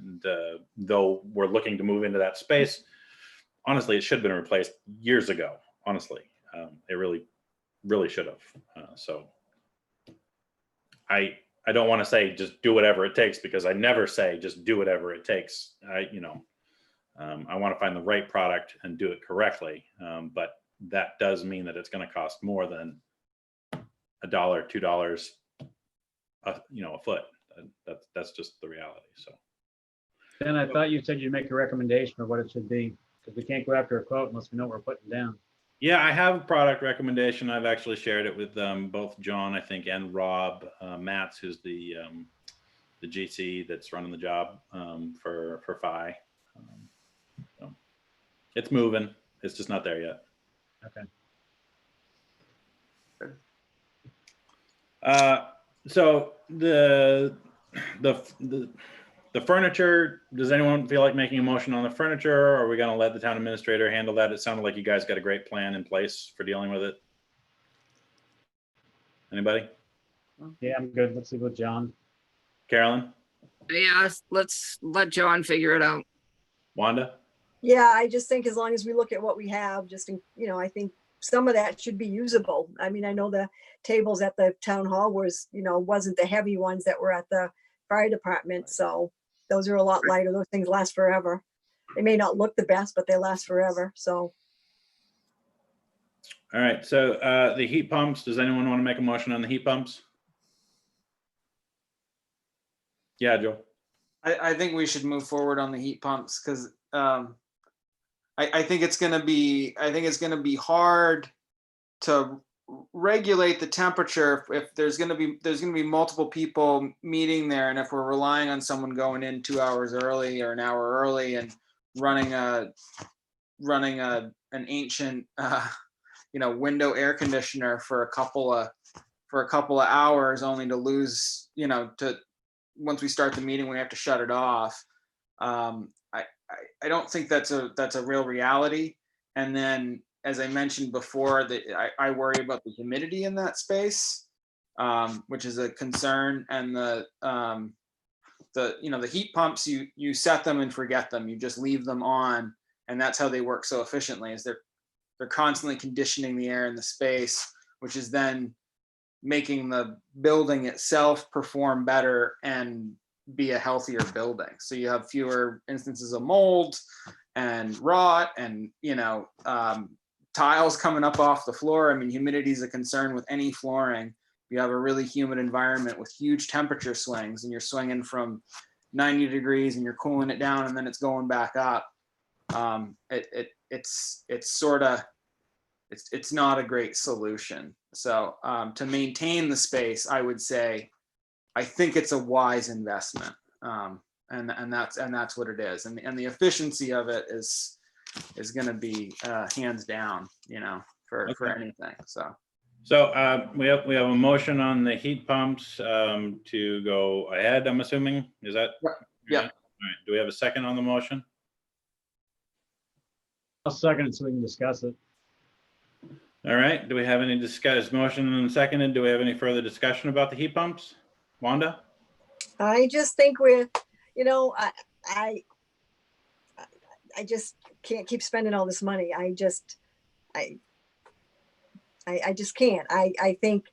And though we're looking to move into that space, honestly, it should have been replaced years ago. Honestly, it really, really should have. So I don't want to say just do whatever it takes, because I never say just do whatever it takes. I want to find the right product and do it correctly. But that does mean that it's going to cost more than $1, $2, a foot. That's just the reality. So.
Then I thought you said you'd make a recommendation of what it should be, because we can't go after a quote unless we know what we're putting down.
Yeah, I have a product recommendation. I've actually shared it with both John, I think, and Rob Matz, who's the GC that's running the job for Phi. So it's moving. It's just not there yet.
Okay.
So the furniture, does anyone feel like making a motion on the furniture, or are we going to let the town administrator handle that? It sounded like you guys got a great plan in place for dealing with it. Anybody?
Yeah, I'm good. Let's see with John.
Carolyn?
Yeah, let's let John figure it out.
Wanda?
Yeah, I just think as long as we look at what we have, I think some of that should be usable. I mean, I know the tables at the town hall wasn't the heavy ones that were at the fire department. So those are a lot lighter. Those things last forever. They may not look the best, but they last forever. So.
All right, so the heat pumps, does anyone want to make a motion on the heat pumps? Yeah, Joe.
I think we should move forward on the heat pumps because I think it's gonna be hard to regulate the temperature if there's gonna be multiple people meeting there, and if we're relying on someone going in 2 hours early or an hour early and running an ancient window air conditioner for a couple of hours only to lose once we start the meeting we have to shut it off. I don't think that's a real reality. And then, as I mentioned before, that I worry about the humidity in that space, which is a concern. And the heat pumps, you set them and forget them. You just leave them on, and that's how they work so efficiently. Is they're constantly conditioning the air in the space, which is then making the building itself perform better and be a healthier building. So you have fewer instances of mold and rot and tiles coming up off the floor. I mean, humidity is a concern with any flooring. You have a really humid environment with huge temperature swings, and you're swinging from 90 degrees and you're cooling it down and then it's going back up. It's not a great solution. So to maintain the space, I would say, I think it's a wise investment, and that's what it is. And the efficiency of it is going to be hands down, for anything.
So we have a motion on the heat pumps to go ahead. I'm assuming, is that?
Yeah.
All right. Do we have a second on the motion?
I'll second it so we can discuss it.
All right. Do we have any motion and seconded? Do we have any further discussion about the heat pumps? Wanda?
I just think I just can't keep spending all this money. I just can't. I think,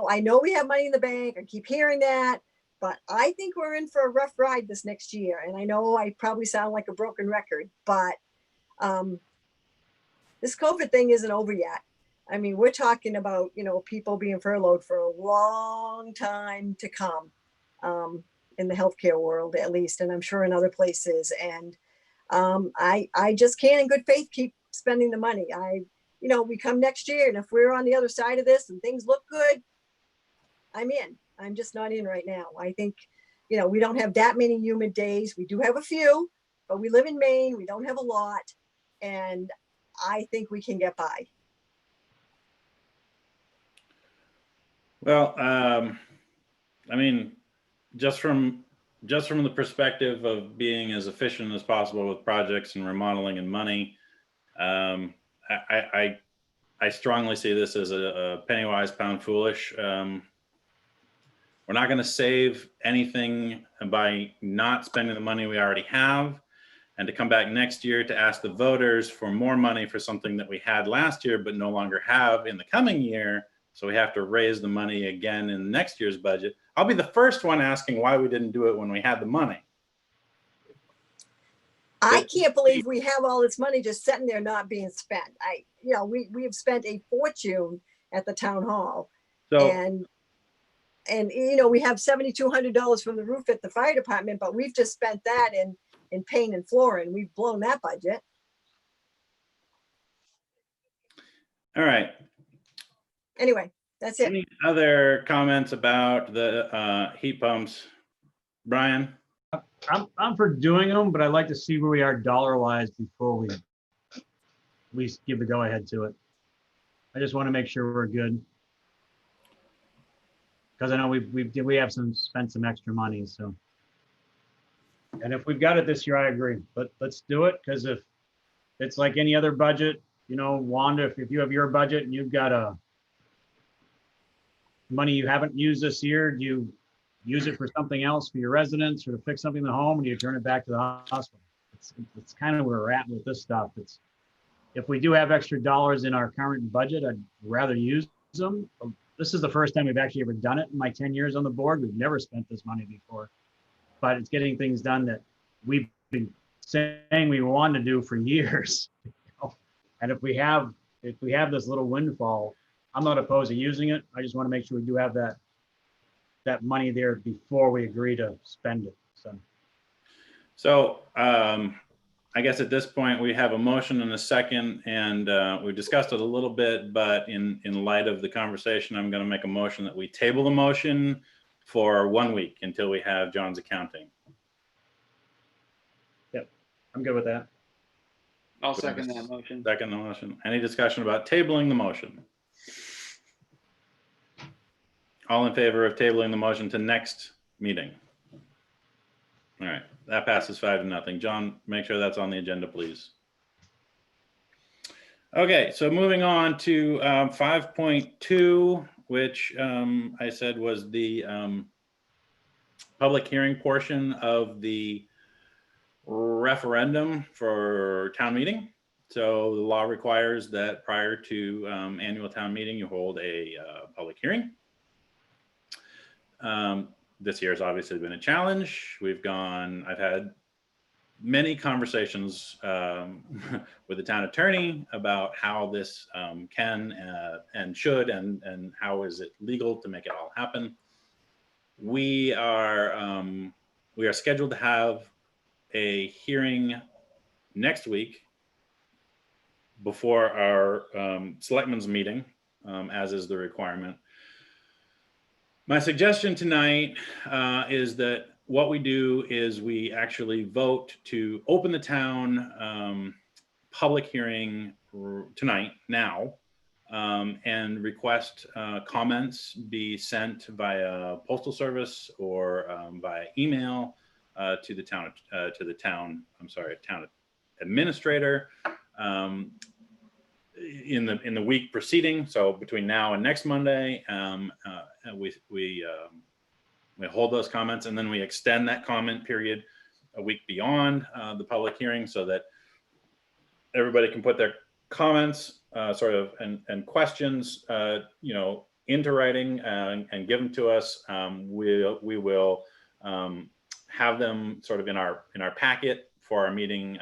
I know we have money in the bank. I keep hearing that, but I think we're in for a rough ride this next year. And I know I probably sound like a broken record, but this COVID thing isn't over yet. I mean, we're talking about, people being furloughed for a long time to come, in the healthcare world, at least, and I'm sure in other places. And I just can't in good faith keep spending the money. We come next year, and if we're on the other side of this and things look good, I'm in. I'm just not in right now. I think, we don't have that many humid days. We do have a few, but we live in Maine. We don't have a lot. And I think we can get by.
Well, I mean, just from the perspective of being as efficient as possible with projects and remodeling and money, I strongly see this as a penny wise, pound foolish. We're not going to save anything by not spending the money we already have, and to come back next year to ask the voters for more money for something that we had last year but no longer have in the coming year. So we have to raise the money again in next year's budget. I'll be the first one asking why we didn't do it when we had the money.
I can't believe we have all this money just sitting there not being spent. We have spent a fortune at the town hall,
So,
and we have $7,200 from the roof at the fire department, but we've just spent that in paint and flooring. We've blown that budget.
all right.
Anyway, that's it.
Any other comments about the heat pumps? Brian?
I'm for doing them, but I'd like to see where we are dollar wise before we at least give the go ahead to it. I just want to make sure we're good. Because I know we have spent some extra money, so. And if we've got it this year, I agree, but let's do it, because if it's like any other budget, Wanda, if you have your budget and you've got money you haven't used this year, do you use it for something else for your residents or to fix something in the home, and do you turn it back to the hospital? It's kind of where we're at with this stuff. if we do have extra dollars in our current budget, I'd rather use them. This is the first time we've actually ever done it in my 10 years on the board. We've never spent this money before. But it's getting things done that we've been saying we want to do for years. And if we have this little windfall, I'm not opposed to using it. I just want to make sure we do have that money there before we agree to spend it.
So I guess at this point we have a motion and a second, and we discussed it a little bit, but in light of the conversation, I'm going to make a motion that we table the motion for 1 week until we have John's accounting.
I'm good with that.
I'll second that motion.
Second the motion. Any discussion about tabling the motion? All in favor of tabling the motion to next meeting? All right, that passes 5-0. John, make sure that's on the agenda, please. Okay, so moving on to 5.2, which I said was the public hearing portion of the referendum for town meeting. So the law requires that prior to annual town meeting, you hold a public hearing. This year has obviously been a challenge. I've had many conversations with the town attorney about how this can and should and how is it legal to make it all happen. We are scheduled to have a hearing next week before our selectmen's meeting, as is the requirement. My suggestion tonight is that what we do is we actually vote to open the town public hearing tonight, now, and request comments be sent via postal service or via email to the town administrator in the week preceding. So between now and next Monday, we hold those comments, and then we extend that comment period a week beyond the public hearing, so that everybody can put their comments and questions into writing and give them to us. We will have them sort of in our packet for our meeting,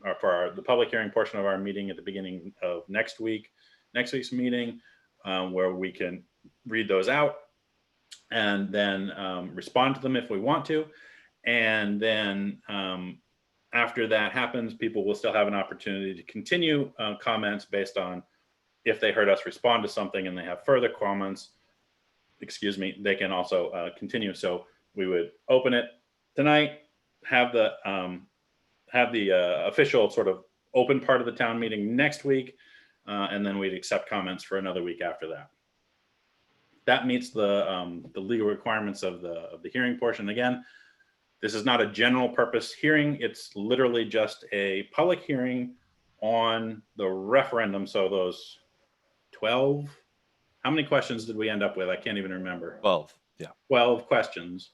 or for the public hearing portion of our meeting at the beginning of next week's meeting, where we can read those out and then respond to them if we want to. And then after that happens, people will still have an opportunity to continue comments based on if they heard us respond to something and they have further comments, they can also continue. So we would open it tonight, have the official sort of open part of the town meeting next week, and then we'd accept comments for another week after that. That meets the legal requirements of the hearing portion. Again, this is not a general purpose hearing. It's literally just a public hearing on the referendum. So those 12, how many questions did we end up with? I can't even remember.
12, yeah.
12 questions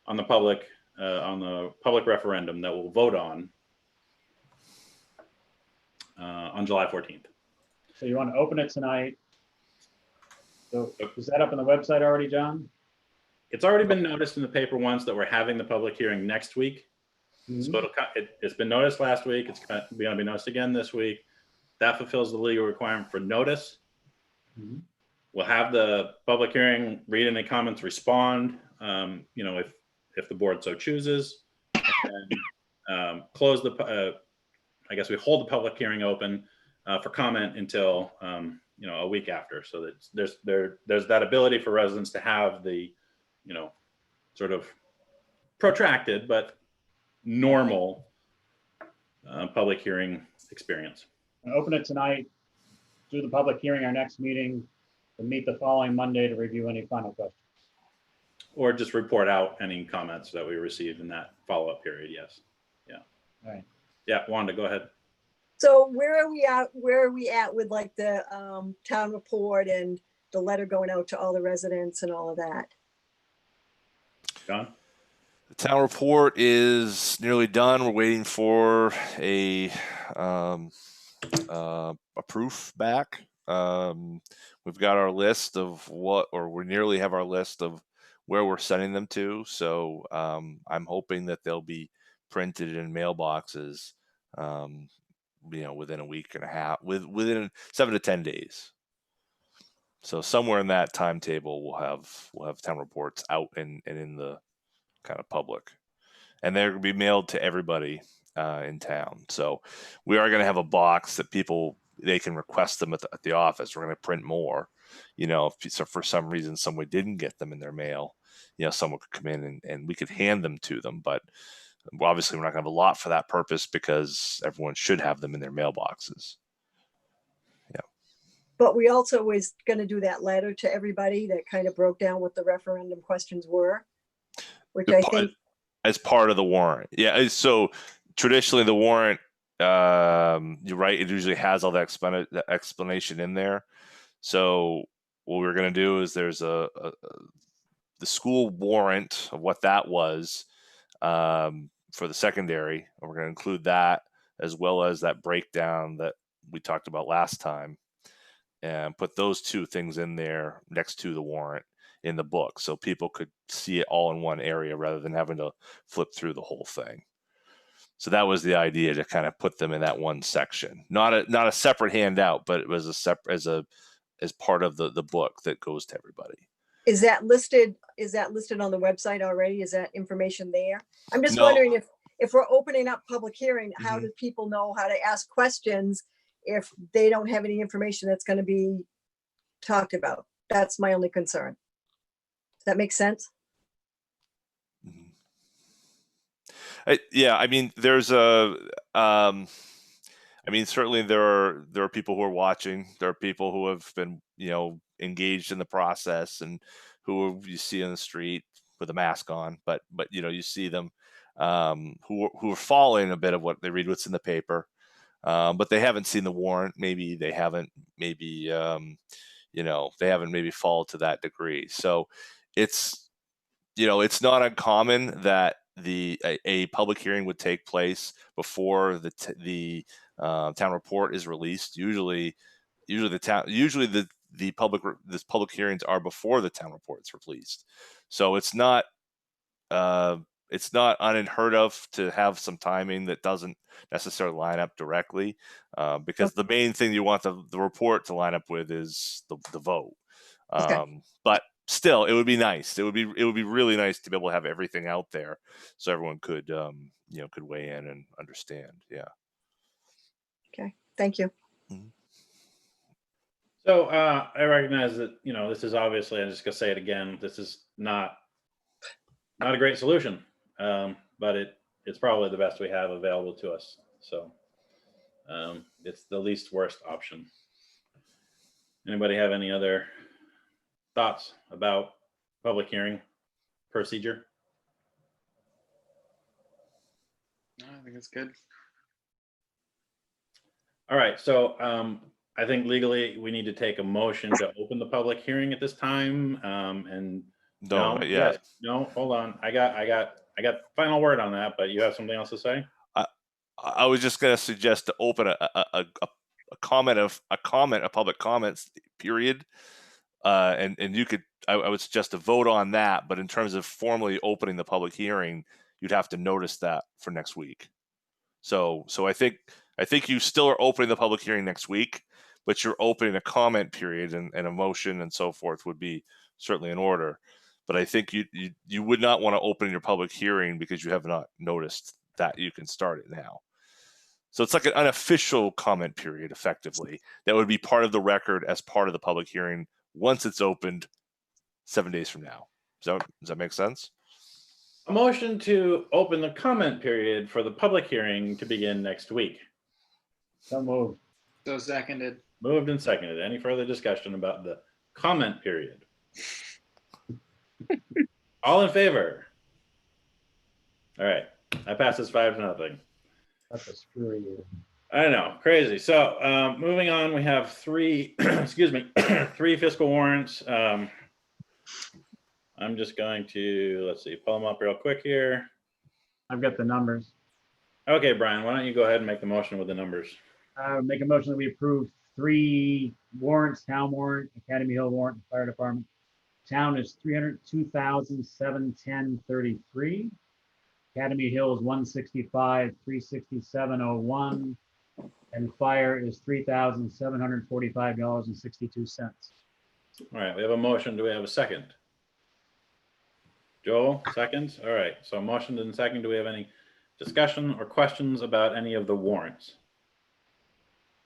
on the public referendum that we'll vote on July 14th.
So you want to open it tonight? So is that up on the website already, John?
It's already been noticed in the paper once that we're having the public hearing next week.
Mhm.
So it's been noticed last week. It's going to be noticed again this week. That fulfills the legal requirement for notice.
Mhm.
We'll have the public hearing, read any comments, respond, if the board so chooses, and close I guess we hold the public hearing open for comment until a week after, so that there's that ability for residents to have the sort of protracted but normal public hearing experience.
Open it tonight, do the public hearing, our next meeting, and meet the following Monday to review any final questions.
Or just report out any comments that we received in that follow-up period. Yes. Yeah.
All right.
Yeah, Wanda, go ahead.
So where are we at with like the town report and the letter going out to all the residents and all of that?
John?
The town report is nearly done. We're waiting for a a proof back. We've got our list of we nearly have our list of where we're sending them to. So I'm hoping that they'll be printed in mailboxes, within a week and a half, within 7 to 10 days. So somewhere in that timetable, we'll have town reports out and in the kind of public, and they're going to be mailed to everybody in town. So we are going to have a box that they can request them at the office. We're going to print more, if for some reason someone didn't get them in their mail, someone could come in and we could hand them to them. But obviously we're not going to have a lot for that purpose because everyone should have them in their mailboxes.
But we also was going to do that letter to everybody that kind of broke down what the referendum questions were, which I think
as part of the warrant. Yeah. So traditionally the warrant, you're right, it usually has all the explanation in there. So what we're going to do is there's the school warrant of what that was for the secondary, and we're going to include that as well as that breakdown that we talked about last time, and put those two things in there next to the warrant in the book, so people could see it all in one area rather than having to flip through the whole thing. So that was the idea, to kind of put them in that one section, not a separate handout, but it was as part of the book that goes to everybody.
Is that listed on the website already? Is that information there? I'm just
No.
wondering if we're opening up public hearing, how
Mhm.
do people know how to ask questions if they don't have any information that's going to be talked about? That's my only concern. Does that make sense?
Yeah, I mean, certainly there are people who are watching. There are people who have been, engaged in the process, and who you see on the street with a mask on, but you see them who are following a bit of what they read, what's in the paper, but they haven't seen the warrant. Maybe they haven't. Maybe they haven't maybe followed to that degree. So it's not uncommon that a public hearing would take place before the town report is released. Usually the public hearings are before the town report is released. So it's not unheard of to have some timing that doesn't necessarily line up directly, because the main thing you want the report to line up with is the vote.
Okay.
But still, it would be nice. It would be really nice to be able to have everything out there, so everyone could could weigh in and understand. Yeah.
Okay. Thank you.
Mhm.
So I recognize that, this is obviously, I'm just gonna say it again, this is not a great solution, but it's probably the best we have available to us. So it's the least worst option. Anybody have any other thoughts about public hearing procedure?
No, I think it's good.
All right, so I think legally we need to take a motion to open the public hearing at this time. And
No, not yet.
yes, no, hold on. I got final word on that, but you have something else to say?
I was just going to suggest to open a public comments period, and you could. I would suggest to vote on that, but in terms of formally opening the public hearing, you'd have to notice that for next week. So I think you still are opening the public hearing next week, but you're opening a comment period, and a motion and so forth would be certainly in order. But I think you would not want to open your public hearing because you have not noticed that you can start it now. So it's like an unofficial comment period, effectively, that would be part of the record as part of the public hearing once it's opened 7 days from now. Does that make sense?
A motion to open the comment period for the public hearing to begin next week.
So moved.
So seconded.
Moved and seconded. Any further discussion about the comment period? All in favor? All right, that passes 5-0.
That's a screwy year.
I know, crazy. So moving on, we have three, excuse me, 3 fiscal warrants. I'm just going to, let's see, pull them up real quick here.
I've got the numbers.
Okay, Brian, why don't you go ahead and make the motion with the numbers?
Make a motion that we approve 3 warrants, town warrant, Academy Hill warrant, and fire department. Town is 302,710.33. Academy Hill is 165,367.01. And fire is $3,745.62.
All right, we have a motion. Do we have a second? Joel, seconds? All right, so motion and second. Do we have any discussion or questions about any of the warrants?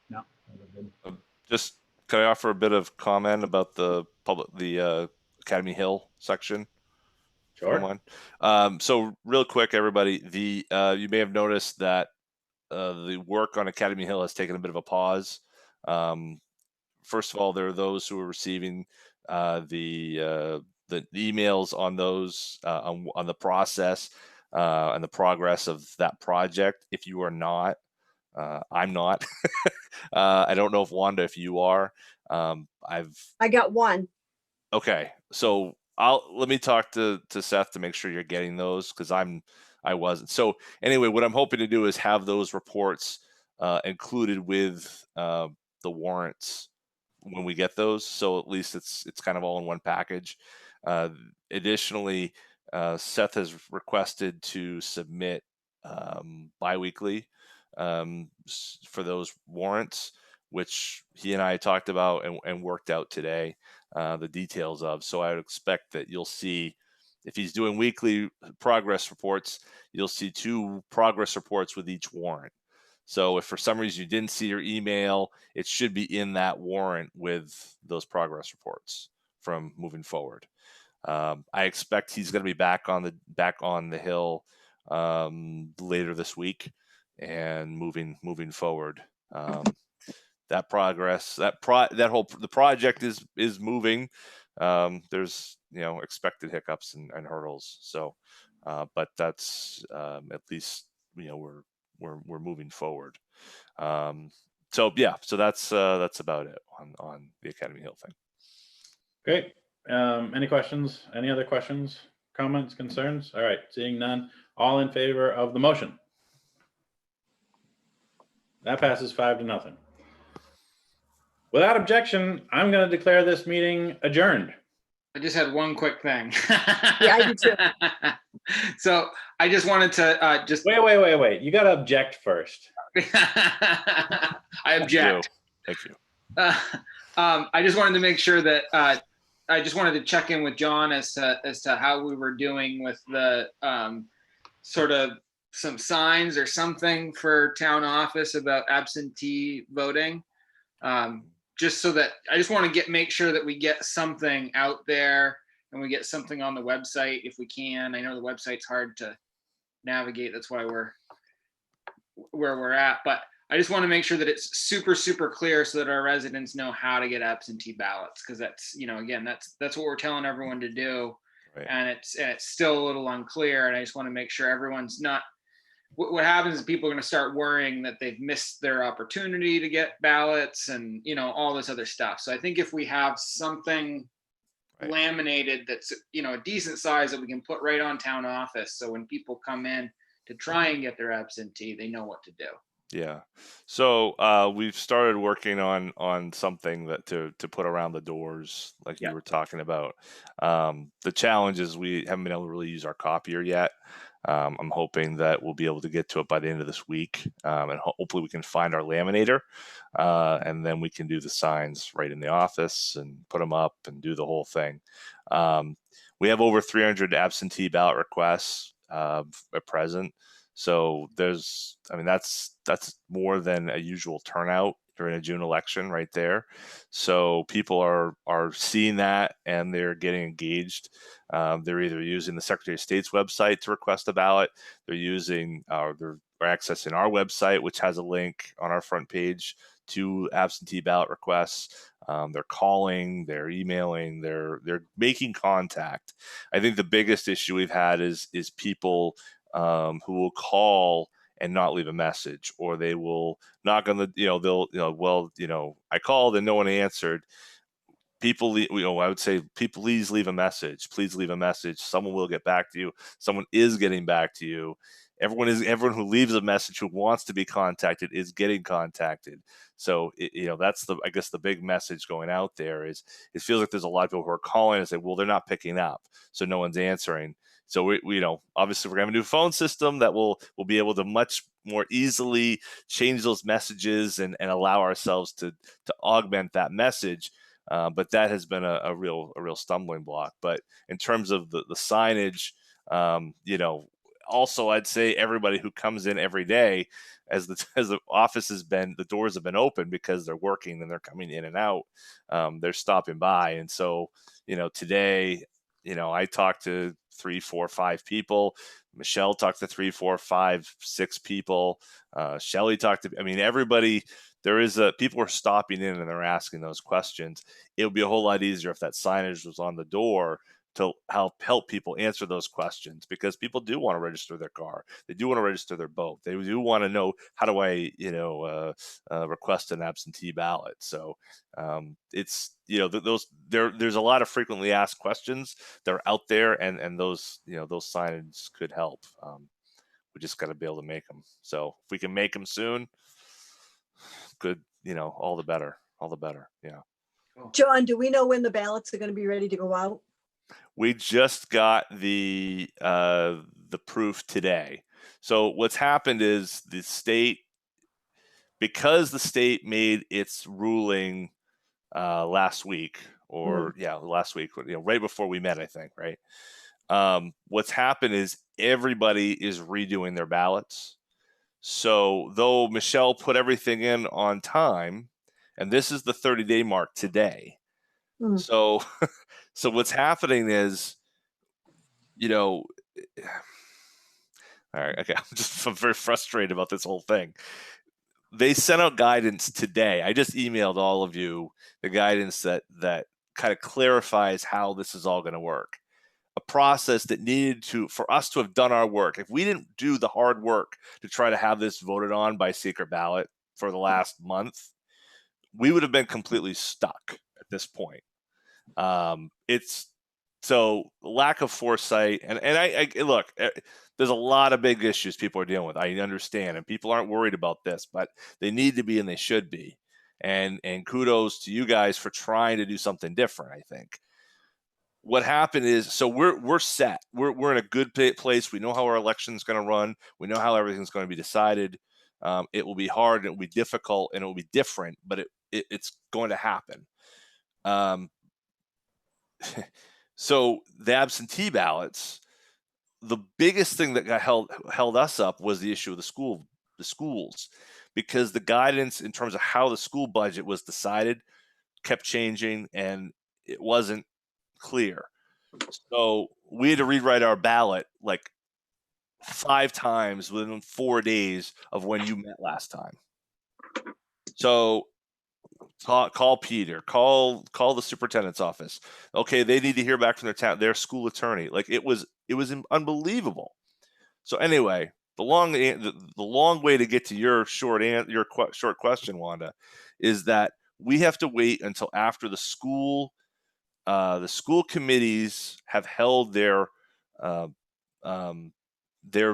No, we're good.
Just can I offer a bit of comment about the Academy Hill section?
Sure.
Come on. So real quick, everybody, you may have noticed that the work on Academy Hill has taken a bit of a pause. First of all, there are those who are receiving the emails on those on the process and the progress of that project. If you are not, I'm not. I don't know if Wanda, if you are.
I got one.
Okay, so let me talk to Seth to make sure you're getting those, because I wasn't. So anyway, what I'm hoping to do is have those reports included with the warrants when we get those, so at least it's kind of all in one package. Additionally, Seth has requested to submit biweekly for those warrants, which he and I talked about and worked out today, the details of. So I would expect that you'll see, if he's doing weekly progress reports, you'll see 2 progress reports with each warrant. So if for some reason you didn't see your email, it should be in that warrant with those progress reports from moving forward. I expect he's going to be back on the Hill later this week and moving forward. That progress, the project is moving. There's expected hiccups and hurdles. So, but that's at least we're moving forward. So yeah, so that's about it on the Academy Hill thing.
Great. Any questions? Any other questions, comments, concerns? All right, seeing none. All in favor of the motion? That passes 5-0. Without objection, I'm going to declare this meeting adjourned.
I just had one quick thing.
Yeah, I do too.
So I just wanted to just
Wait. You got to object first.
I object.
Thank you.
I just wanted to make sure that I just wanted to check in with John as to how we were doing with the sort of some signs or something for town office about absentee voting. Just so that I just want to make sure that we get something out there and we get something on the website if we can. I know the website's hard to navigate. That's why we're where we're at, but I just want to make sure that it's super, super clear so that our residents know how to get absentee ballots. Cause that's, again, that's what we're telling everyone to do.
Right.
And it's still a little unclear. And I just want to make sure everyone's not, what happens is people are going to start worrying that they've missed their opportunity to get ballots and, all this other stuff. So I think if we have something laminated that's, a decent size that we can put right on town office. So when people come in to try and get their absentee, they know what to do.
Yeah. So we've started working on something that to put around the doors, like you were talking about. The challenge is we haven't been able to really use our copier yet. I'm hoping that we'll be able to get to it by the end of this week, and hopefully we can find our laminator, and then we can do the signs right in the office and put them up and do the whole thing. We have over 300 absentee ballot requests at present. So that's more than a usual turnout during a June election right there. So people are seeing that and they're getting engaged. They're either using the Secretary of State's website to request a ballot. They're using they're accessing our website, which has a link on our front page to absentee ballot requests. They're calling, they're emailing, they're making contact. I think the biggest issue we've had is people who will call and not leave a message, or they will knock on the, I called and no one answered. People, I would say, please leave a message. Please leave a message. Someone will get back to you. Someone is getting back to you. everyone who leaves a message who wants to be contacted is getting contacted. So that's I guess the big message going out there is it feels like there's a lot of people who are calling and say, well, they're not picking up, so no one's answering. So we obviously we're gonna have a new phone system that will be able to much more easily change those messages and allow ourselves to augment that message. But that has been a real stumbling block. But in terms of the signage, also I'd say everybody who comes in every day, as the office has been, the doors have been open because they're working and they're coming in and out. They're stopping by, and so today, I talked to 3, 4, 5 people. Michelle talked to 3, 4, 5, 6 people. Shelly talked to. I mean, everybody. People are stopping in and they're asking those questions. It would be a whole lot easier if that signage was on the door to help people answer those questions, because people do want to register their car. They do want to register their boat. They do want to know, how do I, request an absentee ballot? So there's a lot of frequently asked questions that are out there, and those signs could help. We just got to be able to make them. So if we can make them soon, good, all the better. Yeah.
John, do we know when the ballots are going to be ready to go out?
We just got the proof today. So what's happened is because the state made its ruling last week, right before we met, I think, right? What's happened is everybody is redoing their ballots. So though Michelle put everything in on time, and this is the 30-day mark today. So what's happening is, all right, okay, I'm very frustrated about this whole thing. They sent out guidance today. I just emailed all of you the guidance that kind of clarifies how this is all going to work. A process that needed for us to have done our work. If we didn't do the hard work to try to have this voted on by secret ballot for the last month, we would have been completely stuck at this point. It's so lack of foresight, and I look, there's a lot of big issues people are dealing with. I understand, and people aren't worried about this, but they need to be, and they should be. And kudos to you guys for trying to do something different. I think what happened is, so we're set. We're in a good place. We know how our election's going to run. We know how everything's going to be decided. It will be hard, and it will be difficult, and it will be different, but it's going to happen. So the absentee ballots, the biggest thing that got held us up was the issue of the schools, because the guidance in terms of how the school budget was decided kept changing, and it wasn't clear. So we had to rewrite our ballot like 5 times within 4 days of when you met last time. So call Peter, call the superintendent's office. Okay, they need to hear back from their school attorney. Like it was unbelievable. So anyway, the long way to get to your short question, Wanda, is that we have to wait until after the school committees have held their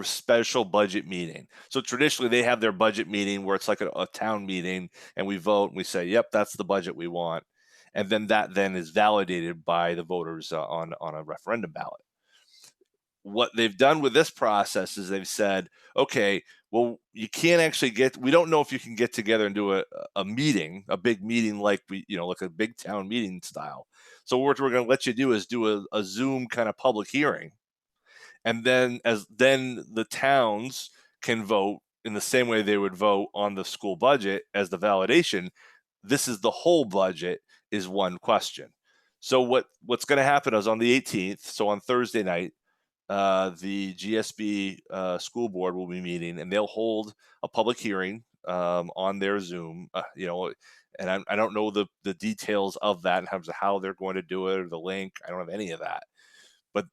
special budget meeting. So traditionally they have their budget meeting where it's like a town meeting, and we vote and we say, yep, that's the budget we want. And then that is validated by the voters on a referendum ballot. What they've done with this process is they've said, okay, well, you can't actually we don't know if you can get together and do a meeting, a big meeting like like a big town meeting style. So what we're going to let you do is do a Zoom kind of public hearing. And then the towns can vote in the same way they would vote on the school budget as the validation. This is the whole budget is one question. So what's going to happen is on the 18th, so on Thursday night, the GSB school board will be meeting, and they'll hold a public hearing on their Zoom. And I don't know the details of that in terms of how they're going to do it or the link. I don't have any of that. But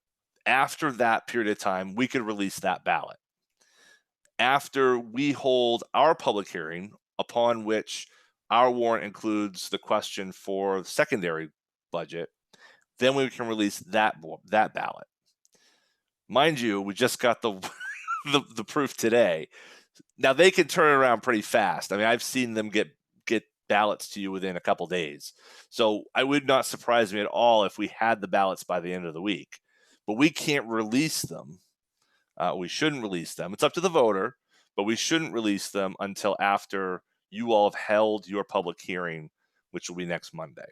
after that period of time, we could release that ballot. After we hold our public hearing, upon which our warrant includes the question for the secondary budget, then we can release that ballot. Mind you, we just got the the proof today. Now they can turn it around pretty fast. I mean, I've seen them get ballots to you within a couple days. So I would not surprise me at all if we had the ballots by the end of the week. But we can't release them. We shouldn't release them. It's up to the voter, but we shouldn't release them until after you all have held your public hearing, which will be next Monday.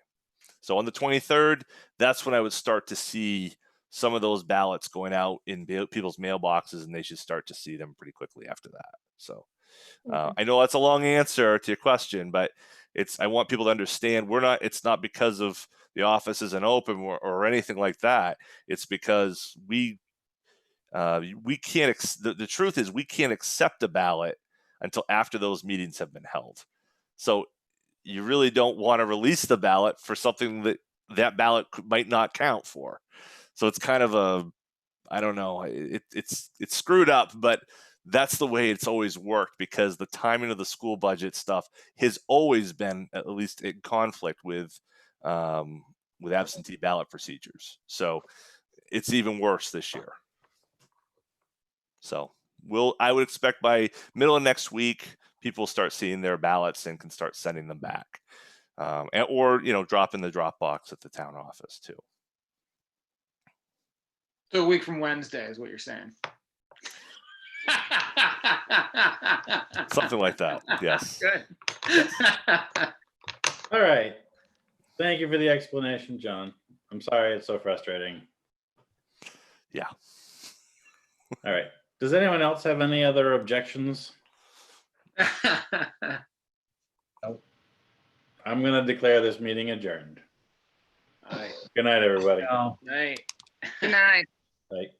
So on the 23rd, that's when I would start to see some of those ballots going out in people's mailboxes, and they should start to see them pretty quickly after that. So I know that's a long answer to your question, but I want people to understand it's not because of the office isn't open or anything like that. It's because we can't, the truth is we can't accept a ballot until after those meetings have been held. So you really don't want to release the ballot for something that ballot might not count for. So it's kind of I don't know, it's screwed up, but that's the way it's always worked, because the timing of the school budget stuff has always been at least in conflict with absentee ballot procedures. So it's even worse this year. So I would expect by middle of next week, people start seeing their ballots and can start sending them back, or drop in the drop box at the town office too.
So a week from Wednesday is what you're saying.
Something like that. Yes.
Good.
All right. Thank you for the explanation, John. I'm sorry it's so frustrating.
Yeah.
All right. Does anyone else have any other objections? I'm going to declare this meeting adjourned.
All right.
Good night, everybody.
No.
Night.
Good night.
Bye.